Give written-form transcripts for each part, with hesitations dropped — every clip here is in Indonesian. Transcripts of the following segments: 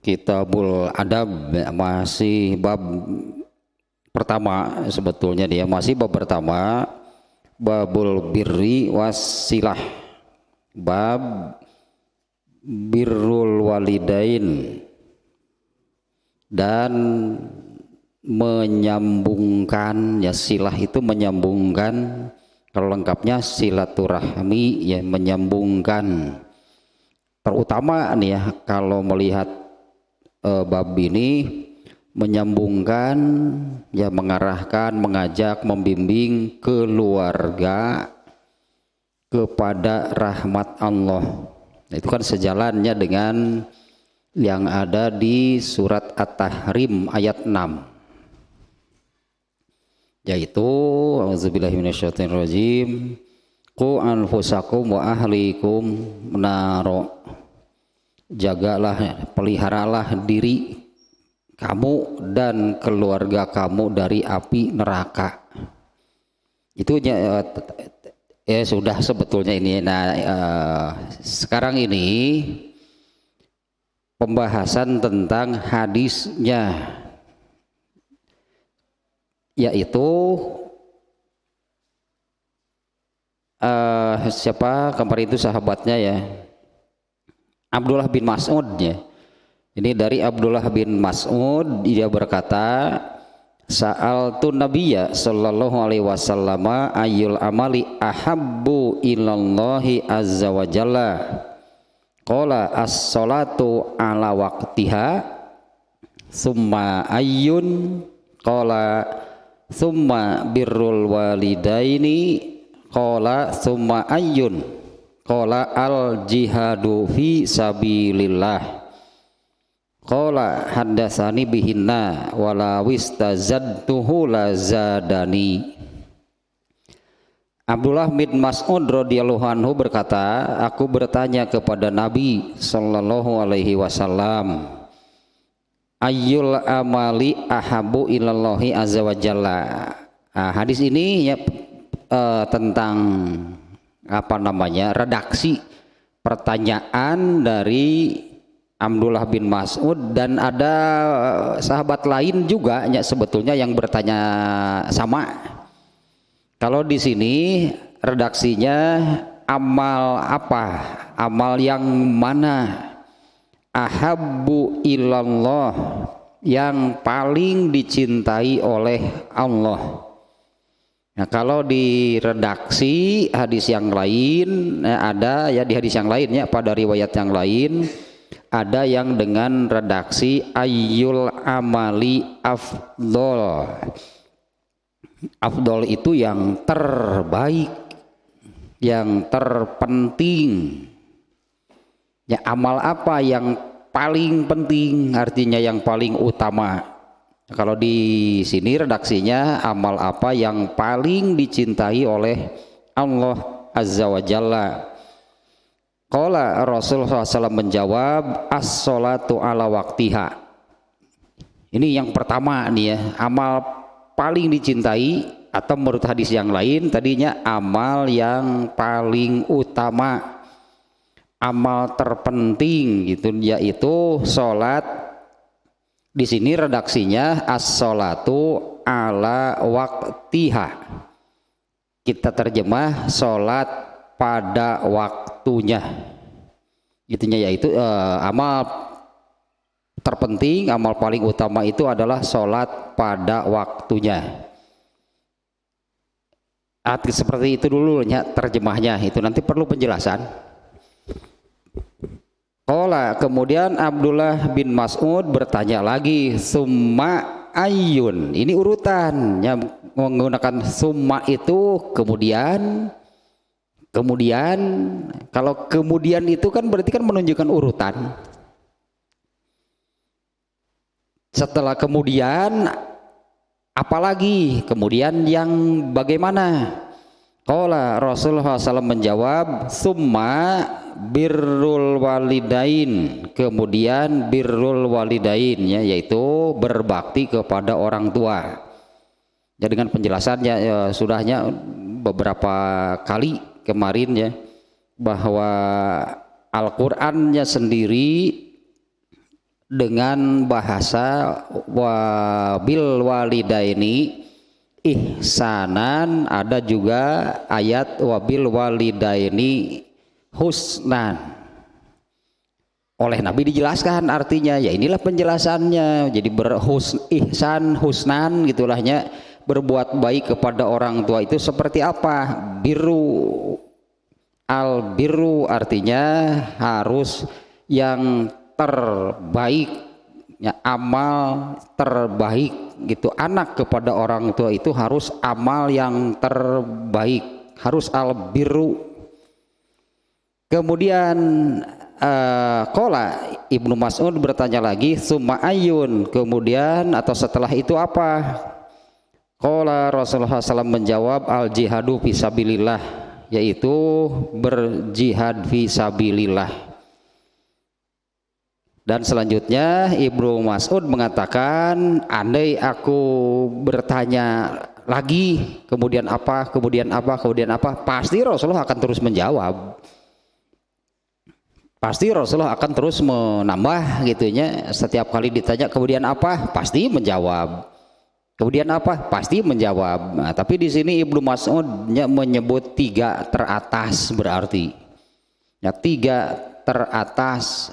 Kitabul Adab, masih bab pertama sebetulnya, dia masih bab pertama, babul birri wasilah, bab birrul walidain dan menyambungkan, ya silah itu menyambungkan, kalau lengkapnya silaturahmi, ya menyambungkan. Terutama nih ya kalau melihat bab ini menyambungkan, ya mengarahkan, mengajak, membimbing keluarga kepada rahmat Allah. Nah, itu kan sejalannya dengan yang ada di surat At-Tahrim ayat 6, yaitu auzubillahi minasyaitonirrajim, qu anfusakum wa ahlikum naro, jagalah, peliharalah diri kamu dan keluarga kamu dari api neraka. Itu ya sudah sebetulnya ini. Nah, sekarang ini pembahasan tentang hadisnya, yaitu siapa kemarin itu sahabatnya ya, Abdullah bin Mas'ud ya. Ini dari Abdullah bin Mas'ud, dia berkata, sa'altu nabiyya sallallahu alaihi wasallam ayyul amali ahabbu ilallahi azza wa jalla. Qala as-salatu ala waqtiha summa ayyun, qala summa birrul walidaini, qala summa ayyun, qala al jihadu fi sabilillah, qala haddatsani bihinna wala wistazadtuhu la zadani. Abdullah bin Mas'ud radhiyallahu anhu berkata, aku bertanya kepada Nabi sallallahu alaihi wasallam, ayyul amali ahabu ilallahi azza wa jalla. Hadis ini ya tentang apa namanya, redaksi pertanyaan dari Abdullah bin Mas'ud, dan ada sahabat lain juga ya sebetulnya yang bertanya sama. Kalau di sini redaksinya amal apa? Amal yang mana? Ahabbu ilallah, yang paling dicintai oleh Allah. Nah, kalau di redaksi hadis yang lain ada ya, di hadis yang lain ya, pada riwayat yang lain ada yang dengan redaksi ayyul amali afdol. Afdol itu yang terbaik, yang terpenting. Ya, amal apa yang paling penting, artinya yang paling utama. Kalau di sini redaksinya amal apa yang paling dicintai oleh Allah azza wa jalla. Qala Rasulullah SAW menjawab, as-sholatu ala waktiha. Ini yang pertama nih ya, amal paling dicintai, atau menurut hadis yang lain tadinya amal yang paling utama, amal terpenting gitu, yaitu sholat. Di sini redaksinya as-sholatu ala waktiha. Kita terjemah sholat pada waktunya. Itunya yaitu amal terpenting, amal paling utama itu adalah sholat pada waktunya. Arti seperti itu dulu ya terjemahnya, itu nanti perlu penjelasan. Qala, kemudian Abdullah bin Mas'ud bertanya lagi, summa ayyun. Ini urutan yang menggunakan summa itu kemudian. Kalau kemudian itu kan berarti kan menunjukkan urutan. Setelah kemudian apalagi, kemudian yang bagaimana? Qala Rasulullah SAW menjawab, summa birrul walidain, kemudian birrul walidain ya, yaitu berbakti kepada orang tua. Ya, dengan penjelasannya ya, sudahnya beberapa kali kemarin ya, bahwa Al-Qur'annya sendiri dengan bahasa wabil walidaini ihsanan, ada juga ayat wabil walidaini husnan. Oleh Nabi dijelaskan artinya, ya inilah penjelasannya. Jadi ihsan husnan gitulahnya, berbuat baik kepada orang tua itu seperti apa? Biru, al biru artinya harus yang terbaik, ya amal terbaik gitu. Anak kepada orang tua itu harus amal yang terbaik, harus al biru. Kemudian Qala Ibnu Mas'ud bertanya lagi, summa ayun, kemudian atau setelah itu apa? Qala Rasulullah SAW menjawab, al jihadu fisabilillah, yaitu berjihad fisabilillah. Dan selanjutnya Ibnu Mas'ud mengatakan, andai aku bertanya lagi kemudian apa, kemudian apa, kemudian apa, pasti Rasulullah akan terus menjawab. Pasti Rasulullah akan terus menambah gitunya. Setiap kali ditanya kemudian apa, pasti menjawab. Kemudian apa, pasti menjawab. Nah, tapi di sini Ibnu Mas'ud menyebut 3 teratas, berarti ya 3 teratas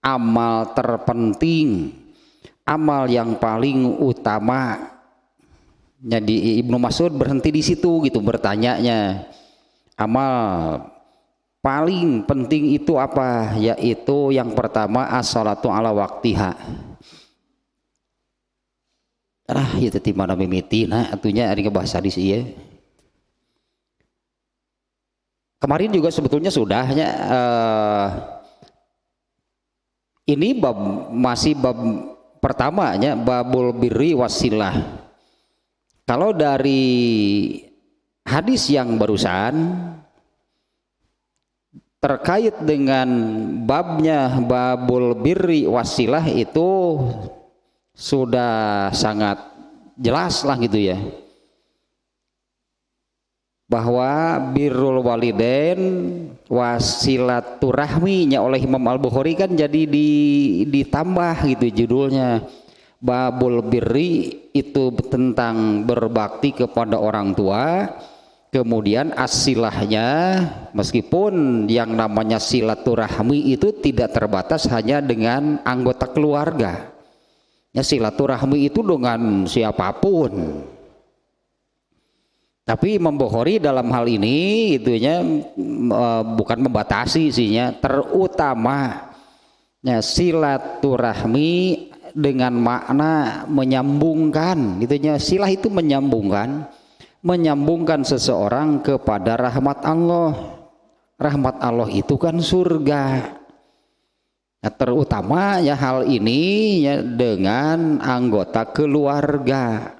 amal terpenting, amal yang paling utama. Jadi Ibnu Mas'ud berhenti di situ gitu bertanyanya. Amal paling penting itu apa? Yaitu yang pertama as-salatu ala waktiha. Itu di mana mimiti, nah atunya ada bahasa di sini. Kemarin juga sebetulnya sudahnya ini masih bab pertamanya, babul birri wasilah. Kalau dari hadis yang barusan terkait dengan babnya babul birri wasilah itu sudah sangat jelas lah gitu ya, bahwa birrul walidain wasilaturahminya oleh Imam Al-Bukhari kan jadi ditambah gitu judulnya. Babul birri itu tentang berbakti kepada orang tua. Kemudian asilahnya, meskipun yang namanya silaturahmi itu tidak terbatas hanya dengan anggota keluarga. Ya, silaturahmi itu dengan siapapun. Tapi Imam Bukhari dalam hal ini itunya bukan membatasi isinya, terutama ya, silaturahmi dengan makna menyambungkan, itunya silah itu menyambungkan seseorang kepada rahmat Allah. Rahmat Allah itu kan surga. Nah, terutama ya hal ini ya dengan anggota keluarga.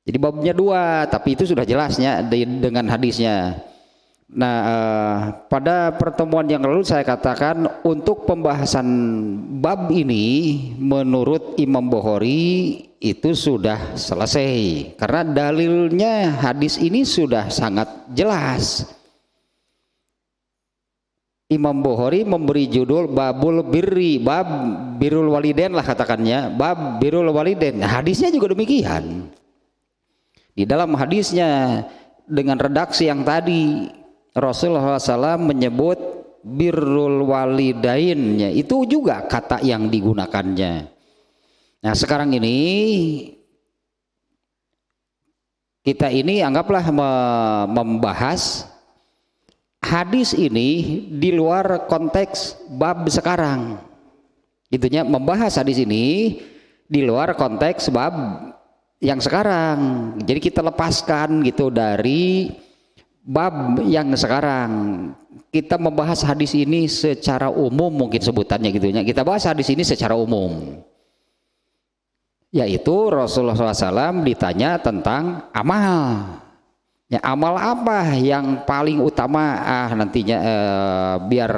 Jadi babnya 2, tapi itu sudah jelasnya dengan hadisnya. Nah, pada pertemuan yang lalu saya katakan untuk pembahasan bab ini menurut Imam Bukhari itu sudah selesai karena dalilnya hadis ini sudah sangat jelas. Imam Bukhari memberi judul babul birri, bab birrul walidain lah katakannya, bab birrul walidain. Nah, hadisnya juga demikian. Di dalam hadisnya dengan redaksi yang tadi Rasulullah SAW menyebut birrul walidainnya, itu juga kata yang digunakannya. Nah sekarang ini kita ini anggaplah membahas hadis ini di luar konteks bab sekarang. Itunya membahas hadis ini di luar konteks bab yang sekarang. Jadi kita lepaskan gitu dari bab yang sekarang. Kita membahas hadis ini secara umum mungkin sebutannya gitu ya. Kita bahas hadis ini secara umum. Yaitu Rasulullah SAW ditanya tentang amal. Ya, amal apa yang paling utama? Nantinya biar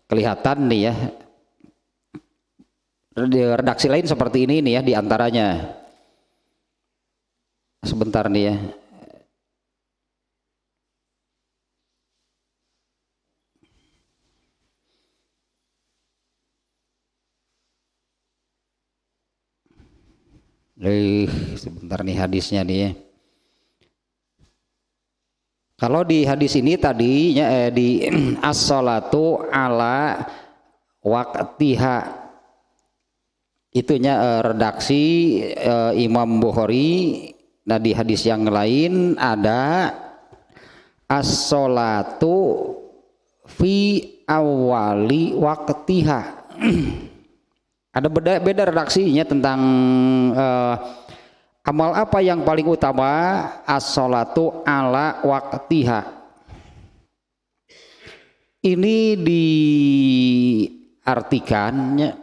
kelihatan nih ya. Di redaksi lain seperti ini nih ya diantaranya. Sebentar nih ya. Sebentar nih hadisnya nih ya. Kalau di hadis ini tadinya di as-salatu ala waqtiha, itunya redaksi Imam Bukhari. Nah di hadis yang lain ada as-salatu fi awali waqtiha. Ada beda redaksinya tentang amal apa yang paling utama, as-salatu ala waqtiha. Ini diartikannya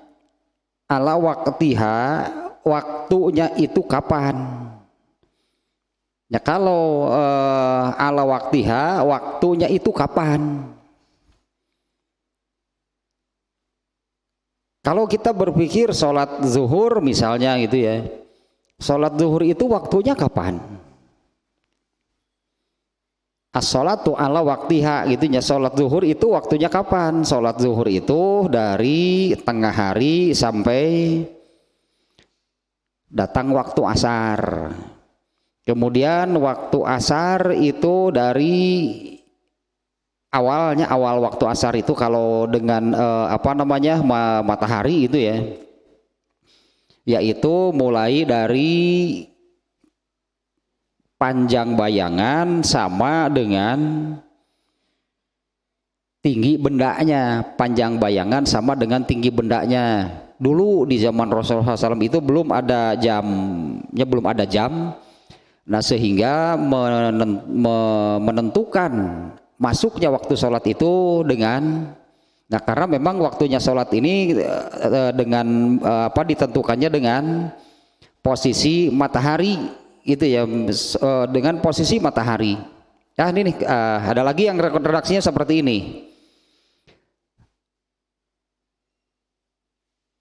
ala waqtiha, waktunya itu kapan? Ya kalau ala waqtiha, waktunya itu kapan? Kalau kita berpikir sholat zuhur misalnya gitu ya, sholat zuhur itu waktunya kapan? As-sholatu ala waktiha gitu ya, sholat zuhur itu waktunya kapan? Sholat zuhur itu dari tengah hari sampai datang waktu asar. Kemudian waktu asar itu dari awal waktu asar itu kalau dengan matahari itu ya, yaitu mulai dari panjang bayangan sama dengan tinggi bendanya. Panjang bayangan sama dengan tinggi bendanya. Dulu di zaman Rasulullah SAW itu belum ada jam. Nah sehingga menentukan masuknya waktu sholat itu dengan, nah karena memang waktunya sholat ini ditentukannya dengan posisi matahari gitu ya, dengan posisi matahari. Nah ini nih ada lagi yang redaksinya seperti ini.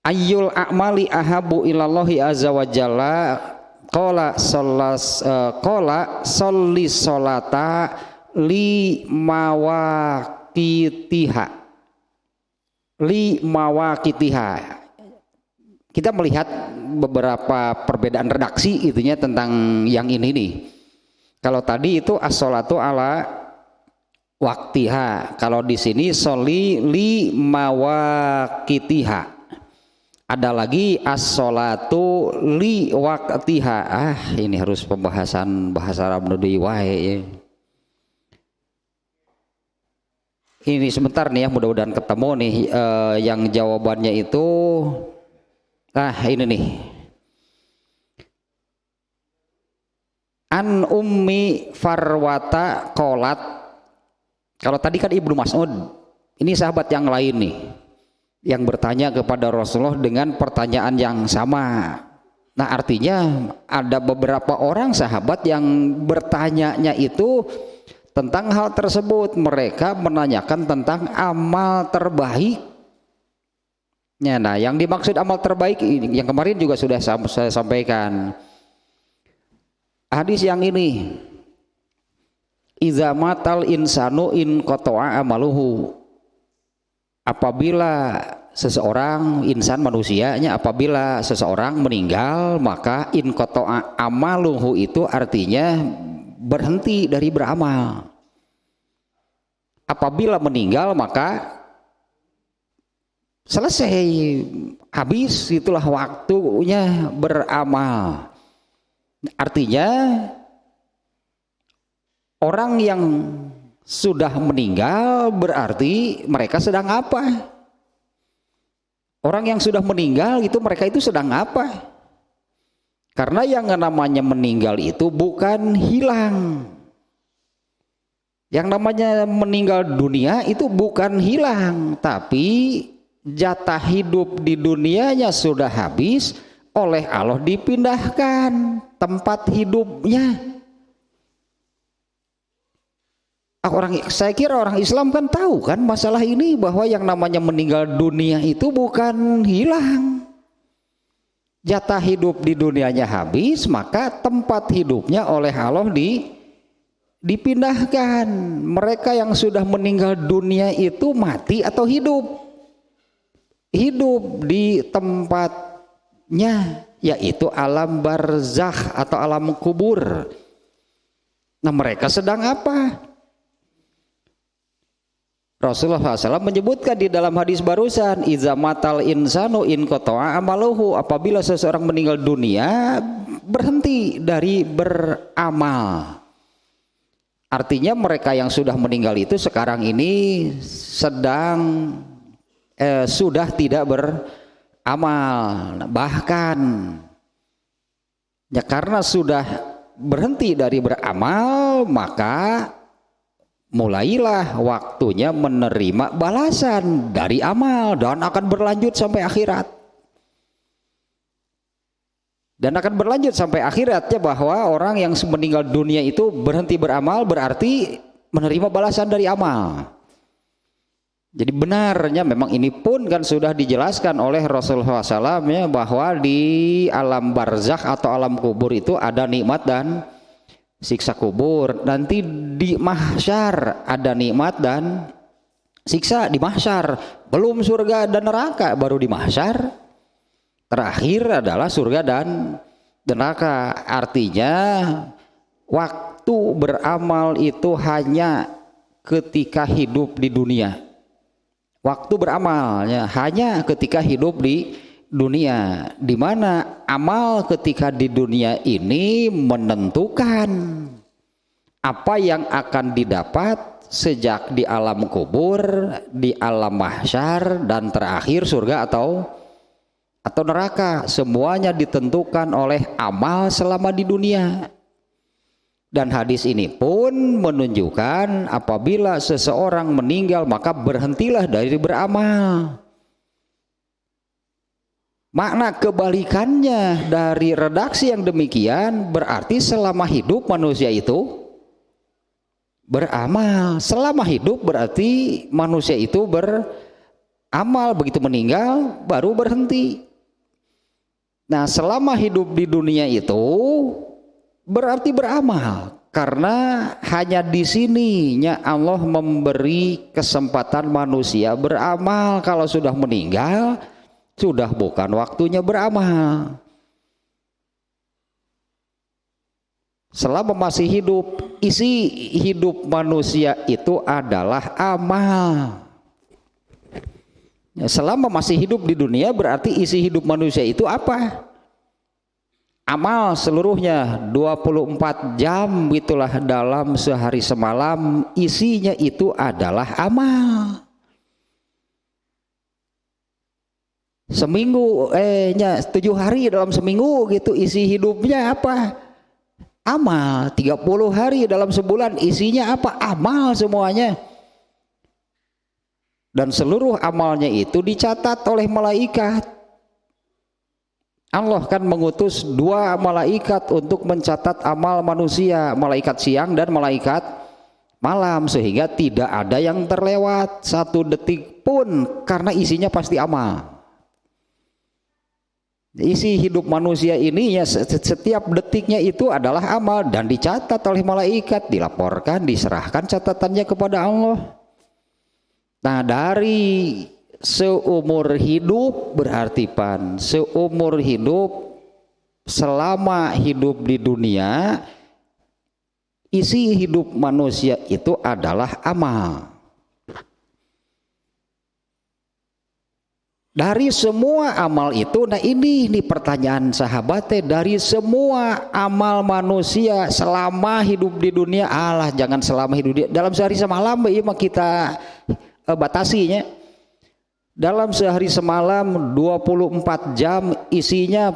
Ayyul a'mali ahabu ilallahi azza wa jalla qala sholli sholata li mawaqitiha. Kita melihat beberapa perbedaan redaksi itunya tentang yang ini nih. Kalau tadi itu as-sholatu ala waqtiha, kalau di sini sholli li mawaqitiha. Ada lagi as-sholatu li waqtiha. Ini harus pembahasan bahasa Arab deui wae ya. Ini sebentar nih ya, mudah-mudahan ketemu nih yang jawabannya itu. Nah ini nih, an ummi farwata qolat. Kalau tadi kan Ibnu Mas'ud, ini sahabat yang lain nih yang bertanya kepada Rasulullah dengan pertanyaan yang sama. Nah artinya ada beberapa orang sahabat yang bertanyanya itu tentang hal tersebut. Mereka menanyakan tentang amal terbaik. Nah yang dimaksud amal terbaik yang kemarin juga sudah saya sampaikan. Hadis yang ini, iza matal insanu in qata'a amaluhu. Apabila seseorang, insan manusianya, apabila seseorang meninggal maka in qata'a amaluhu itu artinya berhenti dari beramal. Apabila meninggal maka selesai, habis, itulah waktunya beramal. Artinya orang yang sudah meninggal berarti mereka sedang apa? Orang yang sudah meninggal itu mereka itu sedang apa? Karena yang namanya meninggal itu bukan hilang. Yang namanya meninggal dunia itu bukan hilang, tapi jatah hidup di dunianya sudah habis, oleh Allah dipindahkan tempat hidupnya. Saya kira orang Islam kan tahu kan masalah ini, bahwa yang namanya meninggal dunia itu bukan hilang. Jatah hidup di dunianya habis, maka tempat hidupnya oleh Allah dipindahkan. Mereka yang sudah meninggal dunia itu mati atau hidup? Hidup di tempat yaitu alam barzakh atau alam kubur. Nah, mereka sedang apa? Rasulullah SAW menyebutkan di dalam hadis barusan, iza matal insanu in qata'a amaluhu, apabila seseorang meninggal dunia berhenti dari beramal. Artinya mereka yang sudah meninggal itu sekarang ini sedang sudah tidak beramal. Bahkan ya karena sudah berhenti dari beramal, maka mulailah waktunya menerima balasan dari amal dan akan berlanjut sampai akhirat. Dan akan berlanjut sampai akhiratnya, bahwa orang yang meninggal dunia itu berhenti beramal berarti menerima balasan dari amal. Jadi benarnya memang ini pun kan sudah dijelaskan oleh Rasulullah SAW ya, bahwa di alam barzakh atau alam kubur itu ada nikmat dan siksa kubur. Nanti di mahsyar ada nikmat dan siksa di mahsyar. Belum surga dan neraka, baru di mahsyar. Terakhir adalah surga dan neraka. Artinya waktu beramal itu hanya ketika hidup di dunia. Waktu beramalnya hanya ketika hidup di dunia, di mana amal ketika di dunia ini menentukan apa yang akan didapat sejak di alam kubur, di alam mahsyar, dan terakhir surga atau neraka. Semuanya ditentukan oleh amal selama di dunia. Dan hadis ini pun menunjukkan apabila seseorang meninggal maka berhentilah dari beramal. Makna kebalikannya dari redaksi yang demikian berarti selama hidup manusia itu beramal. Selama hidup berarti manusia itu beramal, begitu meninggal baru berhenti. Nah, selama hidup di dunia itu berarti beramal, karena hanya di sininya Allah memberi kesempatan manusia beramal. Kalau sudah meninggal sudah bukan waktunya beramal. Selama masih hidup, isi hidup manusia itu adalah amal. Selama masih hidup di dunia berarti isi hidup manusia itu apa? Amal seluruhnya 24 jam itulah dalam sehari semalam isinya itu adalah amal. Seminggu 7 hari dalam seminggu gitu isi hidupnya apa? Amal. 30 hari dalam sebulan isinya apa? Amal semuanya. Dan seluruh amalnya itu dicatat oleh malaikat. Allah kan mengutus 2 malaikat untuk mencatat amal manusia, malaikat siang dan malaikat malam, sehingga tidak ada yang terlewat 1 detik pun karena isinya pasti amal. Isi hidup manusia ini ya setiap detiknya itu adalah amal dan dicatat oleh malaikat, dilaporkan, diserahkan catatannya kepada Allah. Nah, dari seumur hidup berarti seumur hidup, selama hidup di dunia isi hidup manusia itu adalah amal. Dari semua amal itu, nah ini pertanyaan sahabatnya, dari semua amal manusia selama hidup di dunia, jangan selama hidup di dalam sehari semalam ya kita batasinya. Dalam sehari semalam 24 jam isinya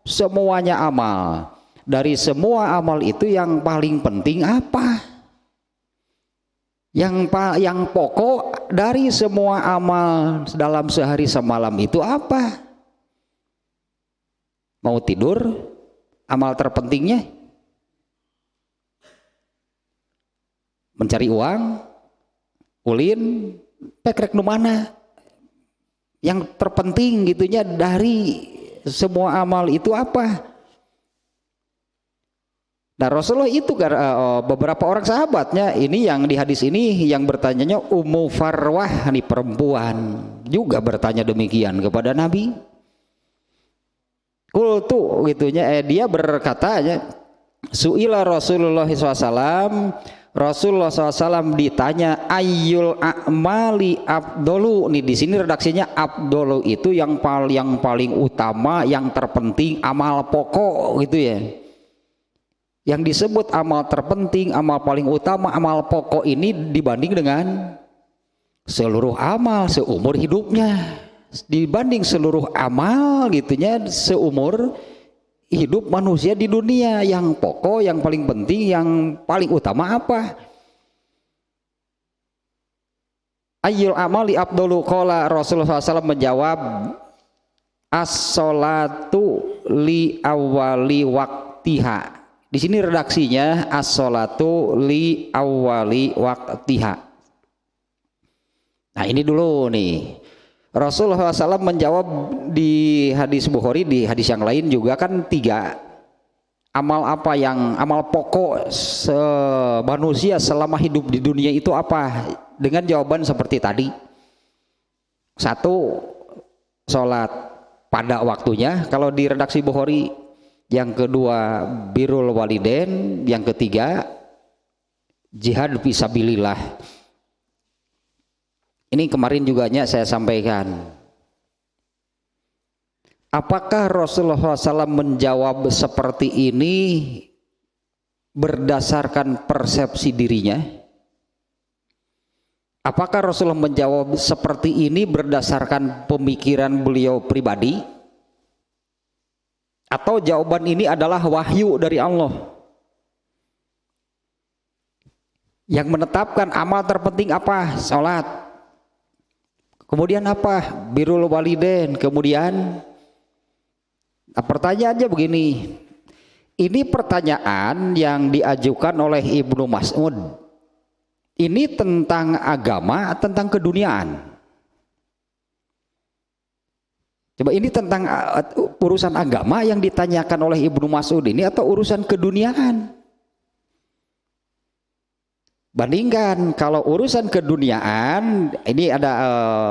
semuanya amal. Dari semua amal itu yang paling penting apa? Yang pokok dari semua amal dalam sehari semalam itu apa? Mau tidur, amal terpentingnya mencari uang, ulin, pekrek nu mana? Yang terpenting gitunya dari semua amal itu apa? Nah, Rasulullah itu beberapa orang sahabatnya ini yang di hadis ini yang bertanyanya Ummu Farwah, nih perempuan juga bertanya demikian kepada Nabi. Kultu gitunya, dia berkata ya, suila Rasulullah SAW, Rasulullah SAW ditanya ayyul a'mali afdolu. Nih di sini redaksinya afdolu itu yang paling utama, yang terpenting, amal pokok gitu ya. Yang disebut amal terpenting, amal paling utama, amal pokok ini dibanding dengan seluruh amal seumur hidupnya, dibanding seluruh amal gitunya seumur hidup manusia di dunia. Yang pokok, yang paling penting, yang paling utama apa? Ayyul amali afdalu, qala Rasulullah SAW menjawab as-sholatu li awali waktiha. Di sini redaksinya as-sholatu li awali waktiha. Nah ini dulu nih, Rasulullah SAW menjawab di hadis Bukhari, di hadis yang lain juga kan 3 amal apa yang amal pokok manusia selama hidup di dunia itu apa, dengan jawaban seperti tadi. 1, sholat pada waktunya kalau di redaksi Bukhari, yang kedua birrul walidain, yang ketiga jihad fisabilillah. Ini kemarin juga saya sampaikan. Apakah Rasulullah SAW menjawab seperti ini berdasarkan persepsi dirinya? Apakah Rasulullah menjawab seperti ini berdasarkan pemikiran beliau pribadi? Atau jawaban ini adalah wahyu dari Allah? Yang menetapkan amal terpenting apa? Salat. Kemudian apa? Birrul walidain. Kemudian pertanyaannya begini. Ini pertanyaan yang diajukan oleh Ibnu Mas'ud. Ini tentang agama, tentang keduniaan. Coba ini tentang urusan agama yang ditanyakan oleh Ibnu Mas'ud ini atau urusan keduniaan? Bandingkan kalau urusan keduniaan ini ada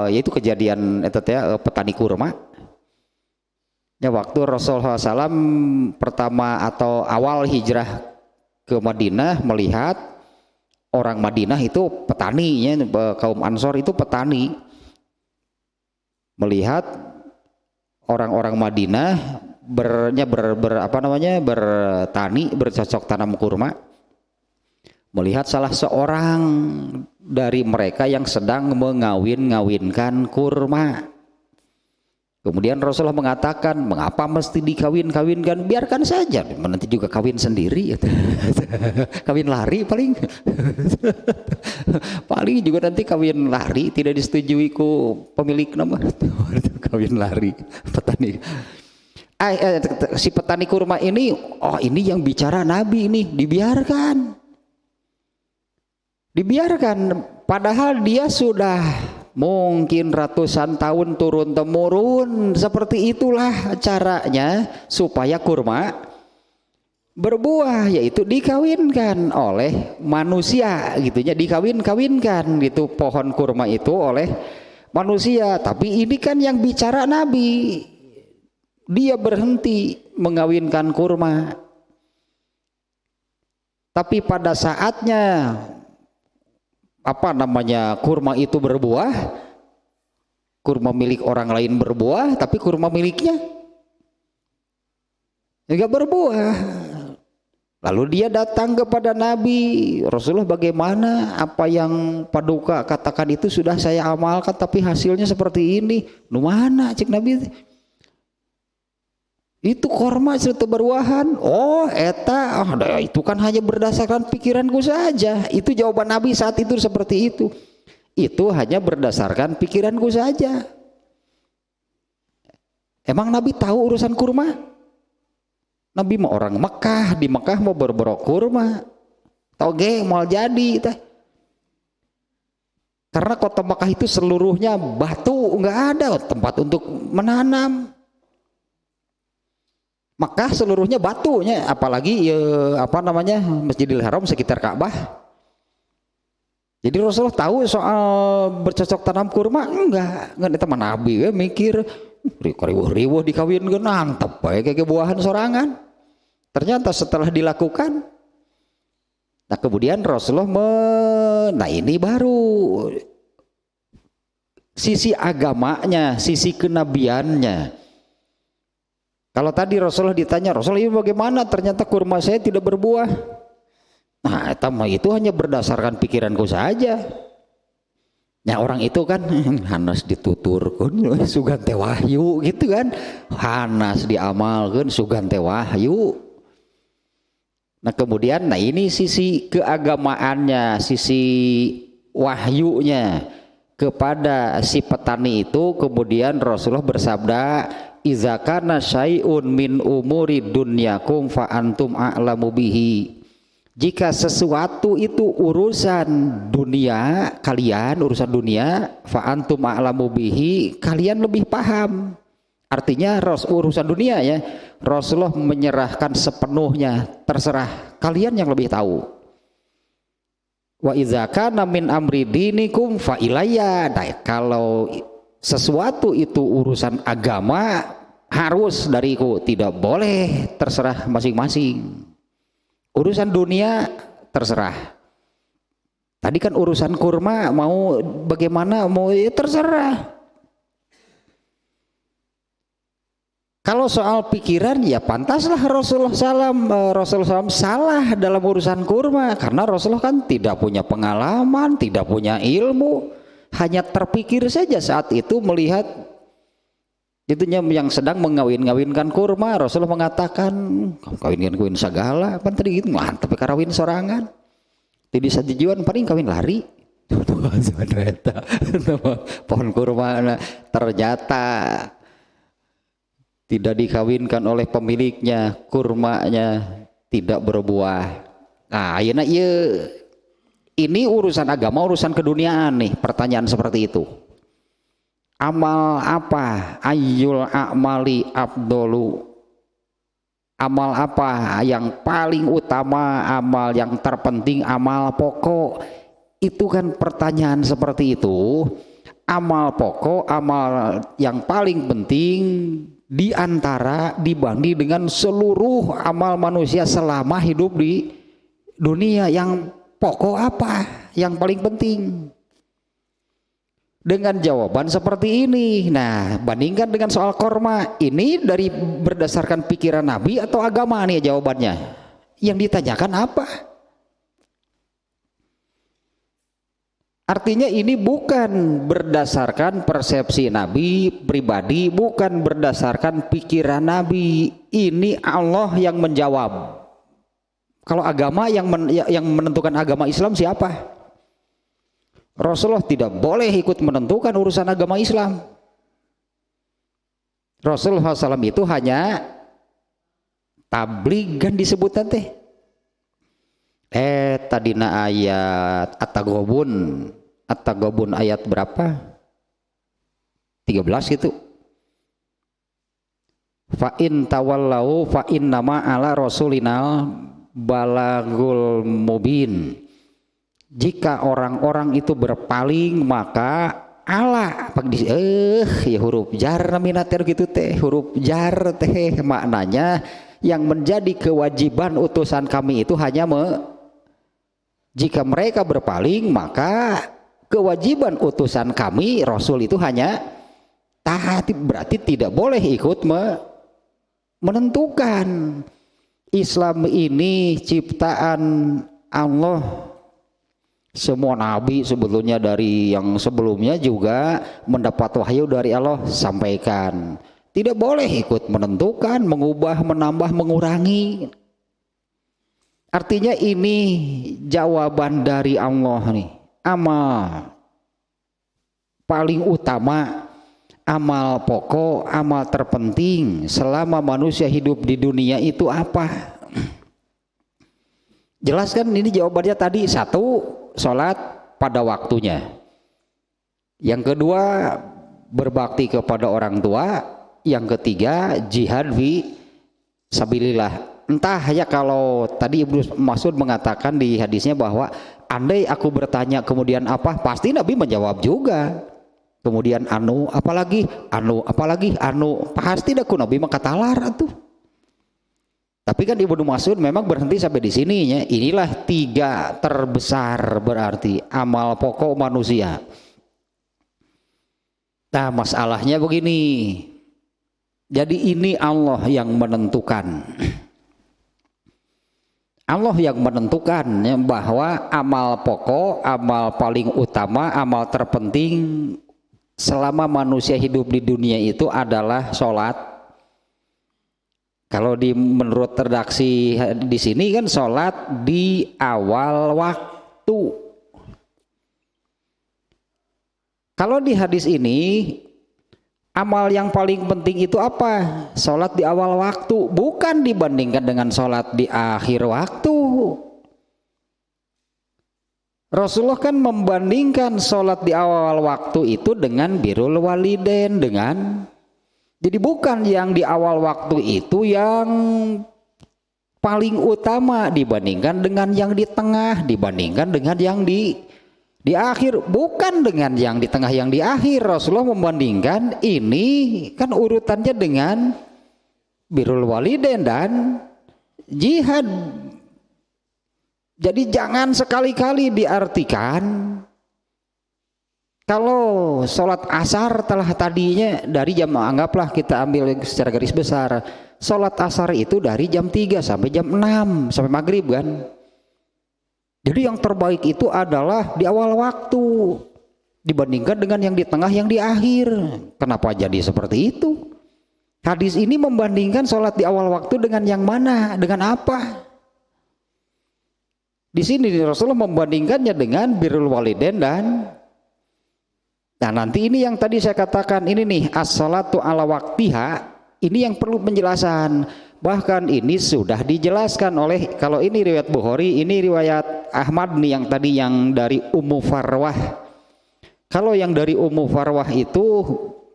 yaitu kejadian itu ya, petani kurma. Ya, waktu Rasulullah SAW pertama atau awal hijrah ke Madinah melihat orang Madinah itu petani, ya, kaum Ansor itu petani. Melihat orang-orang Madinah bertani, bercocok tanam kurma. Melihat salah seorang dari mereka yang sedang mengawinkan kurma. Kemudian Rasulullah mengatakan, mengapa mesti dikawin-kawinkan? Biarkan saja, nanti juga kawin sendiri. Kawin lari paling. Paling juga nanti kawin lari, tidak disetujui ku pemilik nama. Kawin lari, petani. Si petani kurma ini, oh ini yang bicara Nabi ini, dibiarkan. Padahal dia sudah mungkin ratusan tahun turun temurun seperti itulah caranya supaya kurma berbuah, yaitu dikawinkan oleh manusia gitunya, dikawinkan gitu pohon kurma itu oleh manusia. Tapi ini kan yang bicara Nabi, dia berhenti mengawinkan kurma. Tapi pada saatnya kurma itu berbuah, kurma milik orang lain berbuah, tapi kurma miliknya enggak berbuah. Lalu dia datang kepada Nabi, Rasulullah bagaimana, apa yang Paduka katakan itu sudah saya amalkan tapi hasilnya seperti ini. Nu mana cik Nabi? Itu korma serta berwahan. Oh eta, itu kan hanya berdasarkan pikiranku saja. Itu jawaban Nabi saat itu seperti itu. Itu hanya berdasarkan pikiranku saja. Emang Nabi tahu urusan kurma? Nabi mau orang Mekah, di Mekah mau berborok kurma. Toge mau jadi teh. Karena kota Mekah itu seluruhnya batu, nggak ada tempat untuk menanam. Mekah seluruhnya batunya, apalagi Masjidil Haram sekitar Ka'bah. Jadi Rasulullah tahu soal bercocok tanam kurma? Enggak teman Nabi mikir riwuh dikawinkeun antep bae kayak buahan sorangan. Ternyata setelah dilakukan, nah kemudian Rasulullah nah ini baru sisi agamanya, sisi kenabiannya. Kalau tadi Rasulullah ditanya, Rasulullah ini bagaimana? Ternyata kurma saya tidak berbuah. Nah, itu hanya berdasarkan pikiranku saja. Ya orang itu kan hanas dituturkeun sugan teh wahyu gitu kan. Hanas diamalkeun sugan teh wahyu. Nah kemudian ini sisi keagamaannya, sisi wahyunya kepada si petani itu. Kemudian Rasulullah bersabda, iza kana syai'un min umuri dunyakum fa antum a'lamu bihi. Jika sesuatu itu urusan dunia kalian, urusan dunia, fa antum a'lamu bihi, kalian lebih paham. Artinya urusan dunia ya, Rasulullah menyerahkan sepenuhnya, terserah kalian yang lebih tahu. Wa idza kana min amri dinikum fa ilayya. Nah, kalau sesuatu itu urusan agama harus dariku, tidak boleh, terserah masing-masing. Urusan dunia terserah. Tadi kan urusan kurma mau bagaimana mau ya terserah. Kalau soal pikiran ya pantaslah Rasulullah SAW salah dalam urusan kurma, karena Rasulullah kan tidak punya pengalaman, tidak punya ilmu, hanya terpikir saja saat itu melihat itunya yang sedang mengawin-ngawinkan kurma. Rasulullah mengatakan kawin segala apa tadi gitu, mantep karawin sorangan tidak sajijuan paling kawin lari pohon kurma ternyata tidak dikawinkan oleh pemiliknya, kurmanya tidak berbuah. Nah, ayeuna ieu ini urusan agama, urusan keduniaan nih, pertanyaan seperti itu. Amal apa? Ayyul a'mali afdolu. Amal apa yang paling utama, amal yang terpenting, amal pokok? Itu kan pertanyaan seperti itu. Amal pokok, amal yang paling penting di antara dibanding dengan seluruh amal manusia selama hidup di dunia, yang pokok apa? Yang paling penting? Dengan jawaban seperti ini, nah bandingkan dengan soal korma, ini dari berdasarkan pikiran Nabi atau agama nih jawabannya? Yang ditanyakan apa? Artinya ini bukan berdasarkan persepsi Nabi pribadi, bukan berdasarkan pikiran Nabi. Ini Allah yang menjawab. Kalau agama yang menentukan agama Islam siapa? Rasulullah tidak boleh ikut menentukan urusan agama Islam. Rasulullah SAW itu hanya tabligh kan disebut teh. Tadina ayat At-Taghabun ayat berapa? 13 gitu. Fa in tawallau fa innama ala rasulina balagul mubin. Jika orang-orang itu berpaling maka ala ya huruf jar naminater gitu teh, huruf jar teh maknanya yang menjadi kewajiban utusan kami itu hanya jika mereka berpaling maka kewajiban utusan kami Rasul itu hanya taat, berarti tidak boleh ikut menentukan. Islam ini ciptaan Allah. Semua nabi sebetulnya dari yang sebelumnya juga mendapat wahyu dari Allah sampaikan. Tidak boleh ikut menentukan, mengubah, menambah, mengurangi. Artinya ini jawaban dari Allah nih. Amal paling utama, amal pokok, amal terpenting selama manusia hidup di dunia itu apa? Jelaskan ini jawabannya tadi. Satu, sholat pada waktunya. Yang kedua, berbakti kepada orang tua. Yang ketiga, jihad fi sabilillah. Entah ya, kalau tadi Ibnu Mas'ud mengatakan di hadisnya bahwa andai aku bertanya kemudian apa, pasti Nabi menjawab juga. kemudian apalagi pasti dah ku Nabi mah katalar atuh. Tapi kan Ibnu Mas'ud memang berhenti sampai di sininya. Inilah 3 terbesar berarti amal pokok manusia. Nah, masalahnya begini. Jadi ini Allah yang menentukan. Allah yang menentukan ya, bahwa amal pokok, amal paling utama, amal terpenting selama manusia hidup di dunia itu adalah sholat. Kalau menurut redaksi di sini kan sholat di awal waktu. Kalau di hadis ini amal yang paling penting itu apa? Sholat di awal waktu, bukan dibandingkan dengan sholat di akhir waktu. Rasulullah kan membandingkan sholat di awal waktu itu dengan birrul walidain, jadi bukan yang di awal waktu itu yang paling utama dibandingkan dengan yang di tengah, dibandingkan dengan yang di akhir, bukan dengan yang di tengah yang di akhir. Rasulullah membandingkan ini kan urutannya dengan birrul walidain dan jihad. Jadi jangan sekali-kali diartikan kalau sholat asar telah tadinya dari jam, anggaplah kita ambil secara garis besar, sholat asar itu dari jam 3 sampai jam 6 sampai maghrib kan. Jadi yang terbaik itu adalah di awal waktu dibandingkan dengan yang di tengah yang di akhir. Kenapa jadi seperti itu? Hadis ini membandingkan sholat di awal waktu dengan yang mana, dengan apa? Di sini Rasulullah membandingkannya dengan birrul walidain dan nanti ini yang tadi saya katakan ini nih as-salatu ala waktiha, ini yang perlu penjelasan. Bahkan ini sudah dijelaskan oleh, kalau ini riwayat Bukhari, ini riwayat Ahmad nih yang tadi yang dari Ummu Farwah. Kalau yang dari Ummu Farwah itu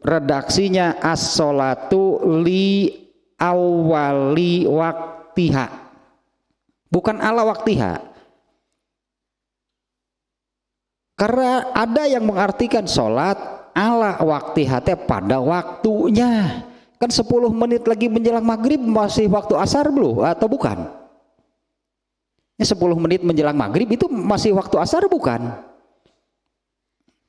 redaksinya as-salatu li awali waktiha, bukan ala waktiha. Karena ada yang mengartikan sholat ala waktiha pada waktunya. Kan 10 menit lagi menjelang maghrib masih waktu asar belum atau bukan? Ya 10 menit menjelang maghrib itu masih waktu asar bukan?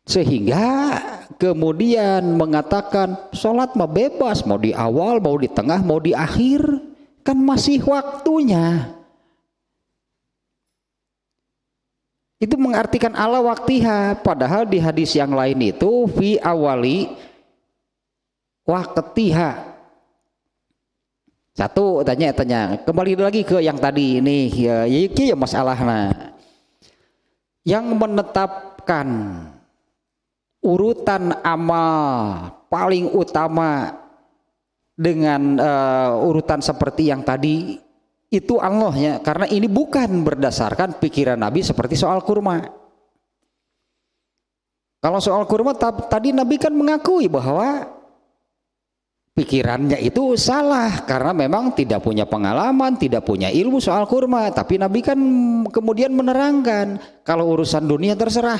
Sehingga kemudian mengatakan sholat mah bebas, mau di awal, mau di tengah, mau di akhir, kan masih waktunya. Itu mengartikan ala waktiha, padahal di hadis yang lain itu fi awali waktiha. Satu tanya kembali lagi ke yang tadi ini ya masalahnya yang menetapkan urutan amal paling utama dengan urutan seperti yang tadi itu Allah ya, karena ini bukan berdasarkan pikiran Nabi seperti soal kurma. Kalau soal kurma tadi Nabi kan mengakui bahwa pikirannya itu salah karena memang tidak punya pengalaman, tidak punya ilmu soal kurma. Tapi Nabi kan kemudian menerangkan kalau urusan dunia terserah,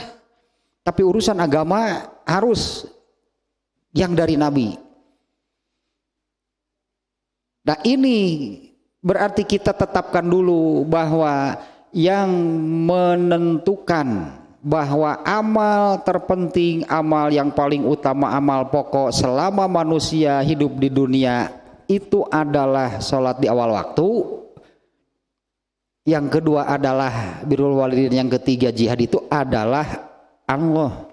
tapi urusan agama harus yang dari Nabi. Nah ini berarti kita tetapkan dulu bahwa yang menentukan bahwa amal terpenting, amal yang paling utama, amal pokok selama manusia hidup di dunia itu adalah sholat di awal waktu. Yang kedua adalah birrul walidain, yang ketiga jihad itu adalah Allah.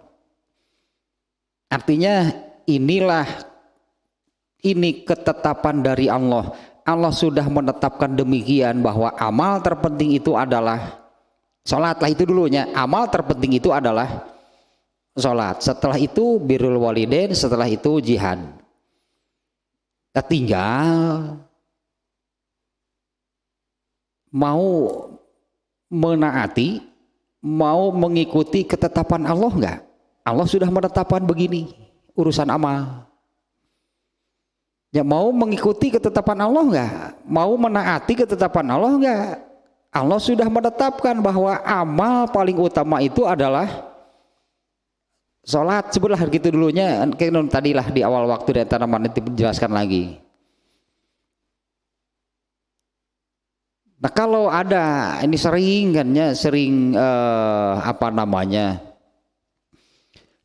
Artinya ini ketetapan dari Allah. Allah sudah menetapkan demikian bahwa amal terpenting itu adalah sholat. Lah itu dulunya, amal terpenting itu adalah sholat. Setelah itu birrul walidain, setelah itu jihad. Nah, tinggal mau menaati, mau mengikuti ketetapan Allah enggak? Allah sudah menetapkan begini urusan amal. Ya mau mengikuti ketetapan Allah enggak? Mau menaati ketetapan Allah enggak? Allah sudah menetapkan bahwa amal paling utama itu adalah Sholat sebutlah gitu dulunya, kayak tadilah di awal waktu dan tanaman itu dijelaskan lagi. Nah kalau ada ini sering kan ya, sering apa namanya,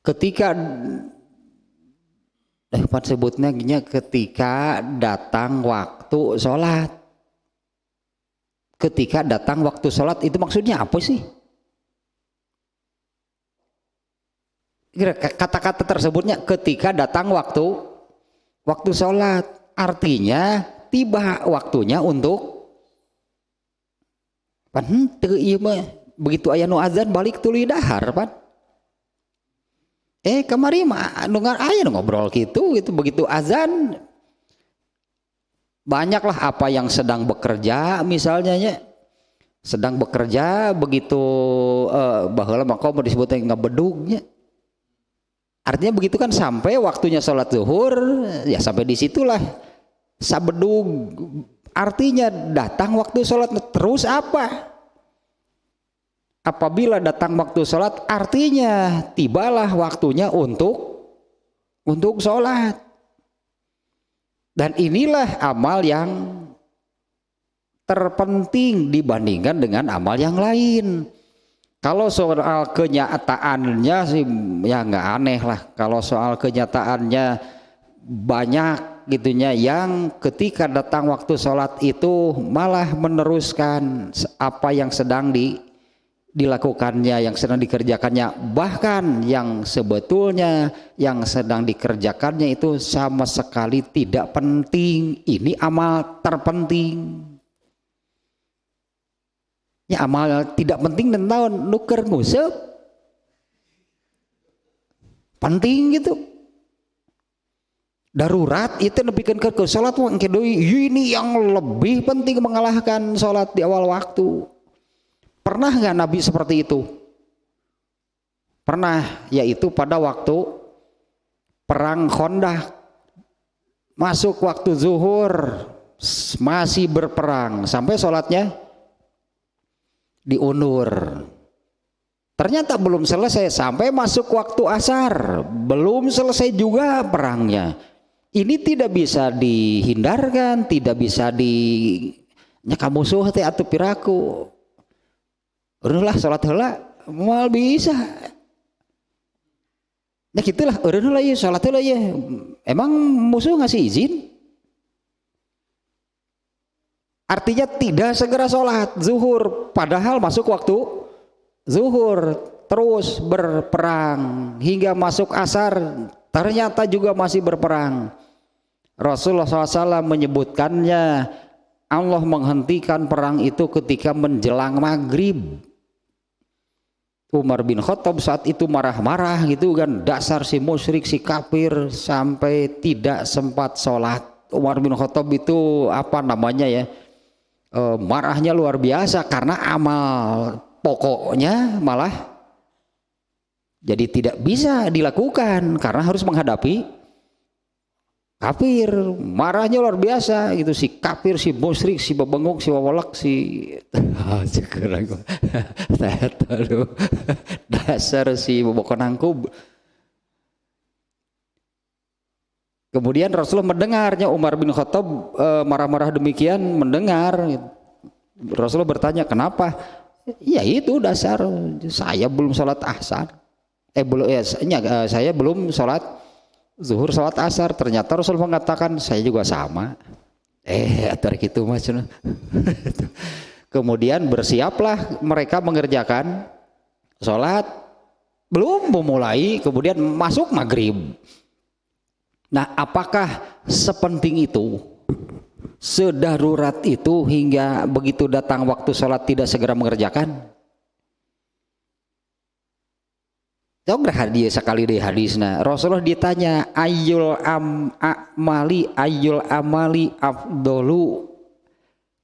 ketika apa sebutnya ketika datang waktu sholat, ketika datang waktu sholat itu maksudnya apa sih? Kata-kata tersebutnya ketika datang waktu sholat, artinya tiba waktunya untuk pan iya mah begitu aya nu azan balik tuluy dahar pan. Kamari mah dengar aya ngobrol gitu begitu azan banyaklah apa yang sedang bekerja misalnya ya. Sedang bekerja begitu baheula maka mau disebutnya ngabedugnya. Artinya begitu kan sampai waktunya sholat zuhur ya sampai disitulah sabedug, artinya datang waktu sholat. Terus apa? Apabila datang waktu sholat artinya tibalah waktunya untuk sholat. Dan inilah amal yang terpenting dibandingkan dengan amal yang lain. Kalau soal kenyataannya sih ya nggak aneh lah. Kalau soal kenyataannya banyak gitunya yang ketika datang waktu sholat itu malah meneruskan apa yang sedang dilakukannya, yang sedang dikerjakannya, bahkan yang sebetulnya yang sedang dikerjakannya itu sama sekali tidak penting. Ini amal terpenting. Ya amal tidak penting dan tahun nuker ngusep penting gitu, darurat itu nepikeun ke salat ini yang lebih penting mengalahkan salat di awal waktu. Pernah nggak Nabi seperti itu? Pernah, yaitu pada waktu perang Khandaq, masuk waktu zuhur masih berperang sampai salatnya diundur. Ternyata belum selesai sampai masuk waktu asar, belum selesai juga perangnya. Ini tidak bisa dihindarkan, tidak bisa nyaka musuh teh atuh piraku. Udah salat heula moal bisa. Nah gitulah, udah lah ya salat heula ya. Emang musuh ngasih izin? Artinya tidak segera sholat zuhur, padahal masuk waktu zuhur, terus berperang hingga masuk asar, ternyata juga masih berperang. Rasulullah SAW menyebutkannya, Allah menghentikan perang itu ketika menjelang maghrib. Umar bin Khattab saat itu marah-marah gitu kan, dasar si musyrik, si kafir, sampai tidak sempat sholat. Umar bin Khattab itu apa namanya ya, marahnya luar biasa karena amal pokoknya malah jadi tidak bisa dilakukan karena harus menghadapi kafir. Marahnya luar biasa gitu, si kafir, si musyrik, si bebenguk, si wawalak, si dasar si bobokonangkub. Kemudian Rasulullah mendengarnya, Umar bin Khattab marah-marah demikian mendengar. Rasulullah bertanya, kenapa? Ya itu dasar saya belum sholat asar. Saya belum sholat zuhur, sholat asar. Ternyata Rasul mengatakan saya juga sama. Atar gitu mas. Kemudian bersiaplah mereka mengerjakan sholat, belum memulai, kemudian masuk maghrib. Nah, apakah sepenting itu, sedarurat itu hingga begitu datang waktu sholat tidak segera mengerjakan? Tahu nggak hadis sekali deh hadisnya. Rasulullah ditanya, ayyul amali afdolu.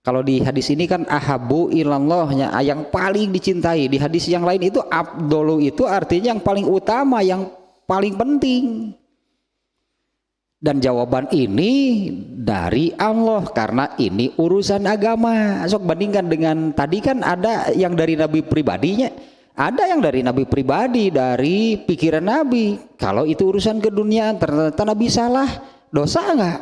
Kalau di hadis ini kan ahabu ilallahnya, yang paling dicintai. Di hadis yang lain itu afdolu itu artinya yang paling utama, yang paling penting. Dan jawaban ini dari Allah karena ini urusan agama. Sok bandingkan dengan tadi kan ada yang dari Nabi pribadinya, Ada yang dari Nabi pribadi, dari pikiran Nabi. Kalau itu urusan keduniaan, ternyata Nabi salah, dosa enggak?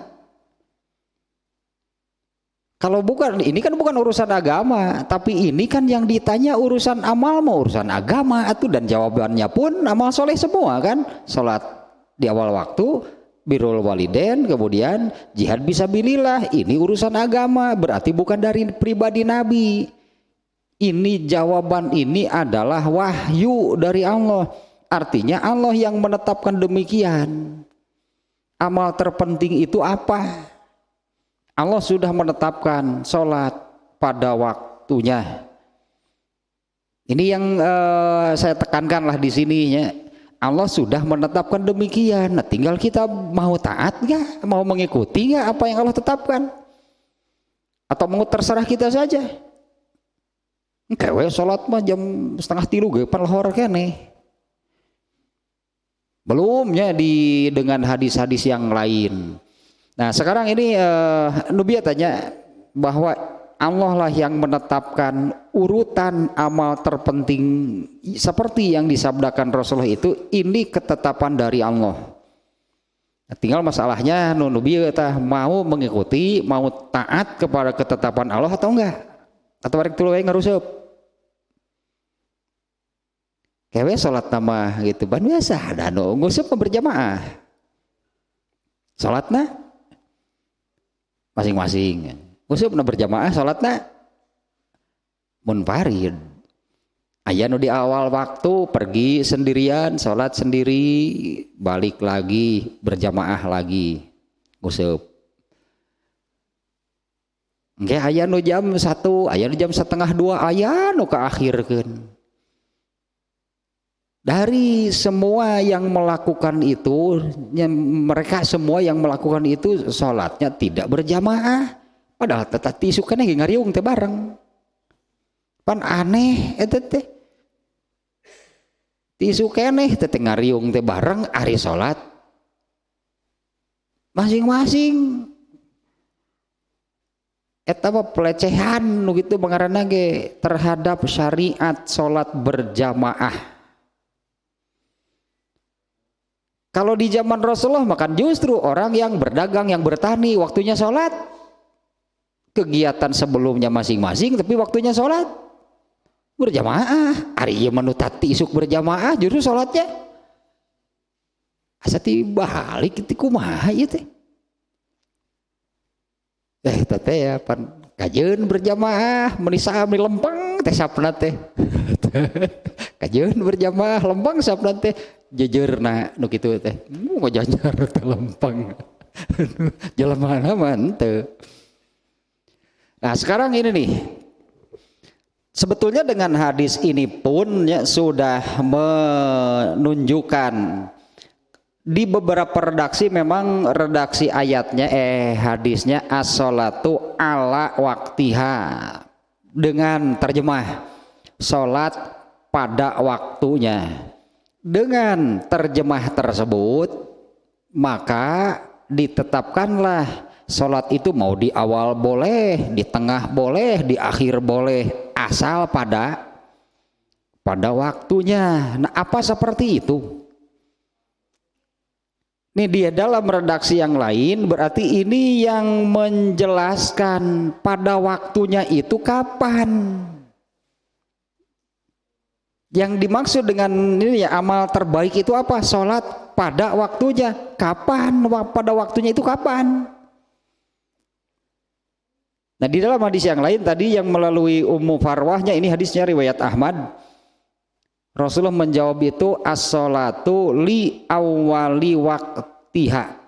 Kalau bukan, ini kan bukan urusan agama, tapi ini kan yang ditanya urusan amal, mau urusan agama itu, dan jawabannya pun amal soleh semua kan. Sholat di awal waktu, birrul walidain, kemudian jihad fisabilillah, ini urusan agama, berarti bukan dari pribadi Nabi. Ini jawaban ini adalah wahyu dari Allah. Artinya Allah yang menetapkan demikian. Amal terpenting itu apa? Allah sudah menetapkan sholat pada waktunya. Ini yang saya tekankanlah di sini ya. Allah sudah menetapkan demikian. Nah, tinggal kita mau taat nggak, mau mengikuti nggak apa yang Allah tetapkan, atau mau terserah kita saja. Kewe sholat mah jam 2:30 ge palhor kene. Belumnya dengan hadis-hadis yang lain. Nah sekarang ini Nubia tanya bahwa Allah lah yang menetapkan urutan amal terpenting seperti yang disabdakan Rasulullah itu, ini ketetapan dari Allah. Nah, tinggal masalahnya Nubia mau mengikuti, mau taat kepada ketetapan Allah atau enggak, atau barek tuluy ngaruseup. Kewe sholat nama gitu ban biasa ada nguseup berjamaah. Sholatna masing-masing. Nguseup berjamaah sholatna munfarid. Aya nu di awal waktu pergi sendirian, sholat sendiri, balik lagi berjamaah lagi nguseup. Engke aya nu jam 1, aya nu jam 1:30, aya nu kaakhirkeun. Dari semua yang melakukan itu, mereka semua yang melakukan itu sholatnya tidak berjamaah, padahal tetap tisukannya ngariung teh bareng. Pan aneh eta teh. Tisu keneh teh ngariung teh bareng ari sholat masing-masing. Eta mah pelecehan nu kitu pangaranna ge terhadap syariat sholat berjamaah. Kalau di zaman Rasulullah makan justru orang yang berdagang, yang bertani, waktunya sholat. Kegiatan sebelumnya masing-masing, tapi waktunya sholat berjamaah. Ari ieu manu tati isuk berjamaah justru sholatnya asa tibalik itu kumaha ieu teh. Teh ya pan kajeun berjamaah meuni saam di lempeng teh sapna teh. Kajeun berjamaah lempeng sapna teh. Jejerna nu kitu teh ngajajar teh lempeng jelema mah henteu. Nah sekarang ini nih, sebetulnya dengan hadis ini pun ya sudah menunjukkan di beberapa redaksi, memang redaksi ayatnya hadisnya as-sholatu ala waktiha dengan terjemah sholat pada waktunya. Dengan terjemah tersebut maka ditetapkanlah sholat itu mau di awal boleh, di tengah boleh, di akhir boleh, asal pada waktunya. Nah apa seperti itu? Ini dia dalam redaksi yang lain, berarti ini yang menjelaskan pada waktunya itu kapan. Yang dimaksud dengan ini ya amal terbaik itu apa? Sholat pada waktunya. Kapan? Pada waktunya itu kapan? Nah di dalam hadis yang lain tadi yang melalui Ummu Farwahnya, ini hadisnya riwayat Ahmad. Rasulullah menjawab itu as-sholatu li awwali waktiha.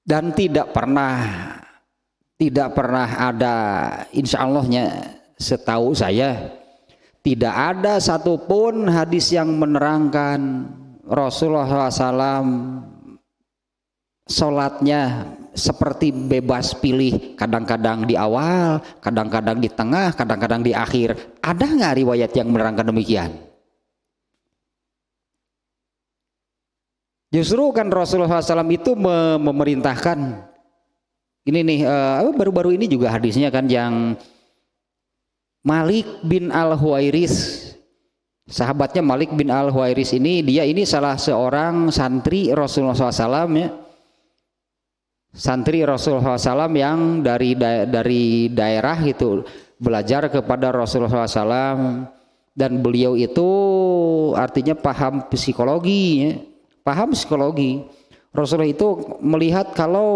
Dan tidak pernah ada, insya Allahnya setahu saya, tidak ada satupun hadis yang menerangkan Rasulullah SAW sholatnya seperti bebas pilih, kadang-kadang di awal, kadang-kadang di tengah, kadang-kadang di akhir. Ada nggak riwayat yang menerangkan demikian? Justru kan Rasulullah SAW itu memerintahkan, ini nih baru-baru ini juga hadisnya kan yang Malik bin Al-Huwairis. Sahabatnya Malik bin Al-Huwairis ini, dia ini salah seorang santri Rasulullah SAW ya. Santri Rasulullah SAW yang dari daerah gitu belajar kepada Rasulullah SAW, dan beliau itu artinya paham psikologi ya. Paham psikologi. Rasulullah itu melihat kalau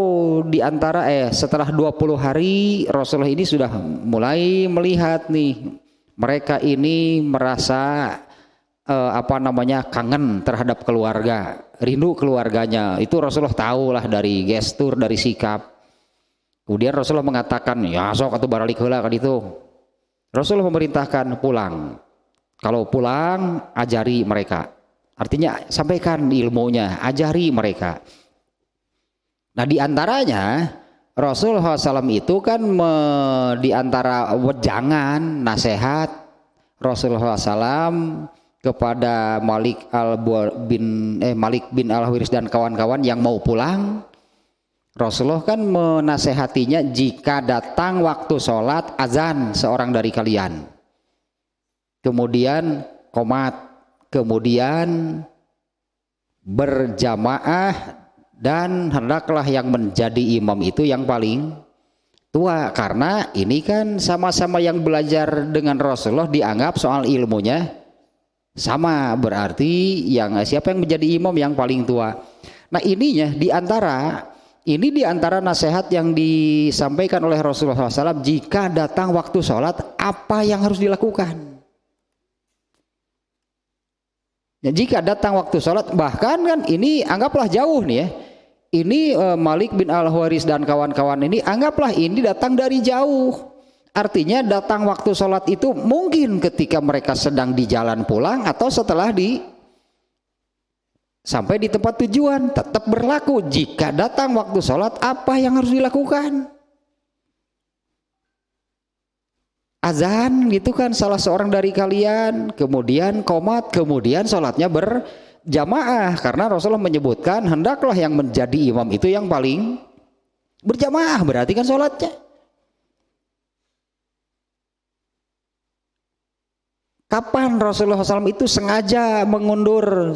di antara setelah 20 hari Rasulullah ini sudah mulai melihat nih mereka ini merasa kangen terhadap keluarga, rindu keluarganya. Itu Rasulullah tahulah dari gestur, dari sikap. Kemudian Rasulullah mengatakan, ya sok atau baralik heula kan itu. Rasulullah memerintahkan pulang. Kalau pulang ajari mereka. Artinya sampaikan ilmunya, ajari mereka. Nah di antaranya Rasulullah SAW itu kan di antara wejangan nasihat Rasulullah SAW kepada Malik bin Al-Huwairis dan kawan-kawan yang mau pulang. Rasulullah kan menasehatinya, jika datang waktu sholat azan seorang dari kalian, kemudian qomat, kemudian berjamaah, dan hendaklah yang menjadi imam itu yang paling tua, karena ini kan sama-sama yang belajar dengan Rasulullah dianggap soal ilmunya sama, berarti siapa yang menjadi imam yang paling tua. Nah ininya di antara nasihat yang disampaikan oleh Rasulullah SAW, jika datang waktu sholat apa yang harus dilakukan. Ya, jika datang waktu sholat, bahkan kan ini anggaplah jauh nih ya, ini Malik bin Al-Huwairis dan kawan-kawan ini anggaplah ini datang dari jauh, artinya datang waktu sholat itu mungkin ketika mereka sedang di jalan pulang atau setelah sampai di tempat tujuan, tetap berlaku. Jika datang waktu sholat apa yang harus dilakukan? Azan gitu kan salah seorang dari kalian, kemudian qomat, kemudian sholatnya berjamaah, karena Rasulullah menyebutkan hendaklah yang menjadi imam itu yang paling berjamaah, berarti kan sholatnya. Kapan Rasulullah SAW itu sengaja mengundur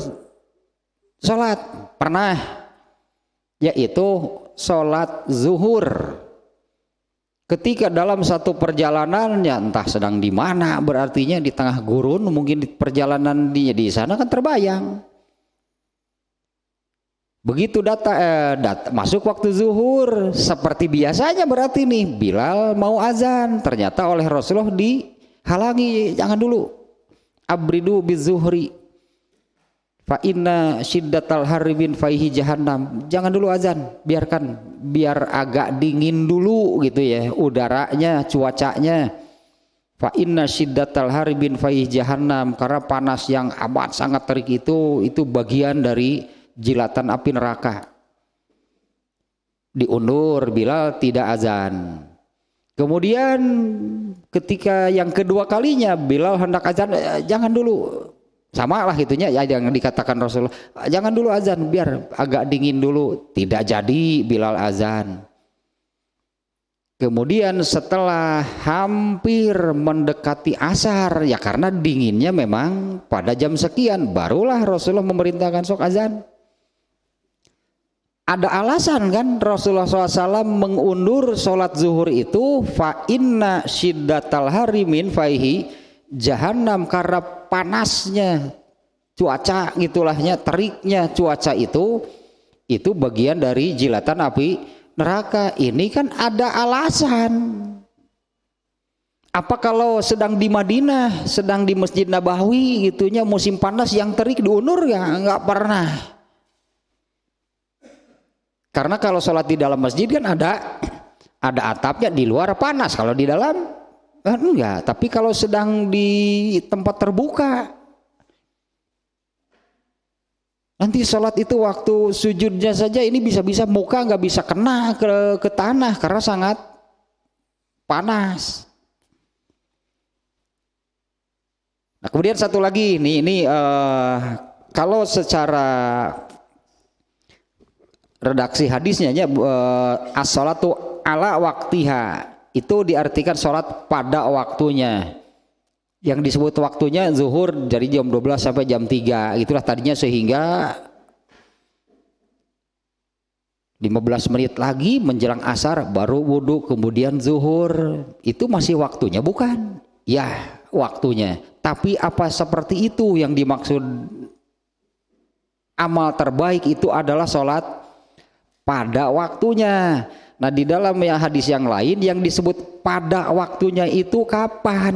sholat? Pernah, yaitu sholat zuhur. Ketika dalam satu perjalanannya, entah sedang di mana, berartinya di tengah gurun, mungkin di perjalanan di sana kan terbayang. Begitu masuk waktu zuhur, seperti biasanya berarti nih Bilal mau azan, ternyata oleh Rasulullah dihalangi, jangan dulu. Abridu bizuhri fa inna syiddatal harri min faihi jahannam. Jangan dulu azan, biar agak dingin dulu gitu ya udaranya, cuacanya. Fa inna syiddatal harri min faihi jahannam, karena panas yang amat sangat terik itu bagian dari jilatan api neraka. Diundur, Bilal tidak azan. Kemudian ketika yang kedua kalinya Bilal hendak azan, jangan dulu. Sama lah gitunya ya, yang dikatakan Rasulullah, jangan dulu azan, biar agak dingin dulu. Tidak jadi Bilal azan. Kemudian setelah hampir mendekati asar, ya karena dinginnya memang pada jam sekian, barulah Rasulullah memerintahkan sok azan. Ada alasan kan Rasulullah SAW mengundur sholat zuhur itu, fa inna syiddatal hari min faihi jahannam, karena panasnya cuaca gitulahnya, teriknya cuaca itu bagian dari jilatan api neraka. Ini kan ada alasan. Apa kalau sedang di Madinah, sedang di Masjid Nabawi gitunya, musim panas yang terik diundur ya? Enggak pernah. Karena kalau sholat di dalam masjid kan ada atapnya, di luar panas, kalau di dalam enggak. Tapi kalau sedang di tempat terbuka, nanti sholat itu waktu sujudnya saja ini bisa-bisa muka nggak bisa kena ke tanah karena sangat panas. Nah kemudian satu lagi ini kalau secara redaksi hadisnya as-sholatu ala waktiha, itu diartikan sholat pada waktunya. yang disebut waktunya zuhur dari jam 12 sampai jam 3 itulah tadinya, sehingga 15 menit lagi menjelang asar baru wudhu kemudian zuhur, itu masih waktunya bukan? Ya waktunya, tapi apa seperti itu yang dimaksud amal terbaik itu adalah sholat pada waktunya. Nah di dalam hadis yang lain yang disebut pada waktunya itu kapan?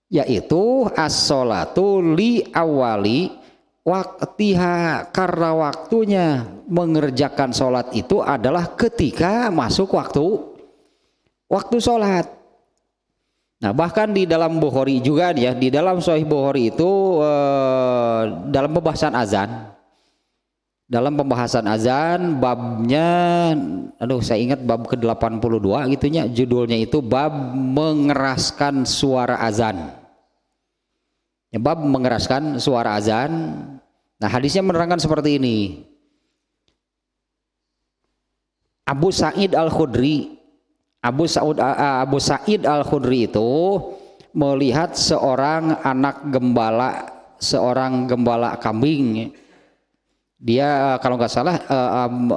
Yaitu as-sholatu li awali waktiha, karena waktunya mengerjakan sholat itu adalah ketika masuk waktu sholat. Nah bahkan di dalam Bukhari juga ya, di dalam Sahih Bukhari itu dalam pembahasan azan babnya, saya ingat bab ke-82 gitunya, judulnya itu bab mengeraskan suara azan. Ya, bab mengeraskan suara azan. Nah hadisnya menerangkan seperti ini. Abu Sa'id Al-Khudri itu melihat seorang gembala kambing. Dia kalau nggak salah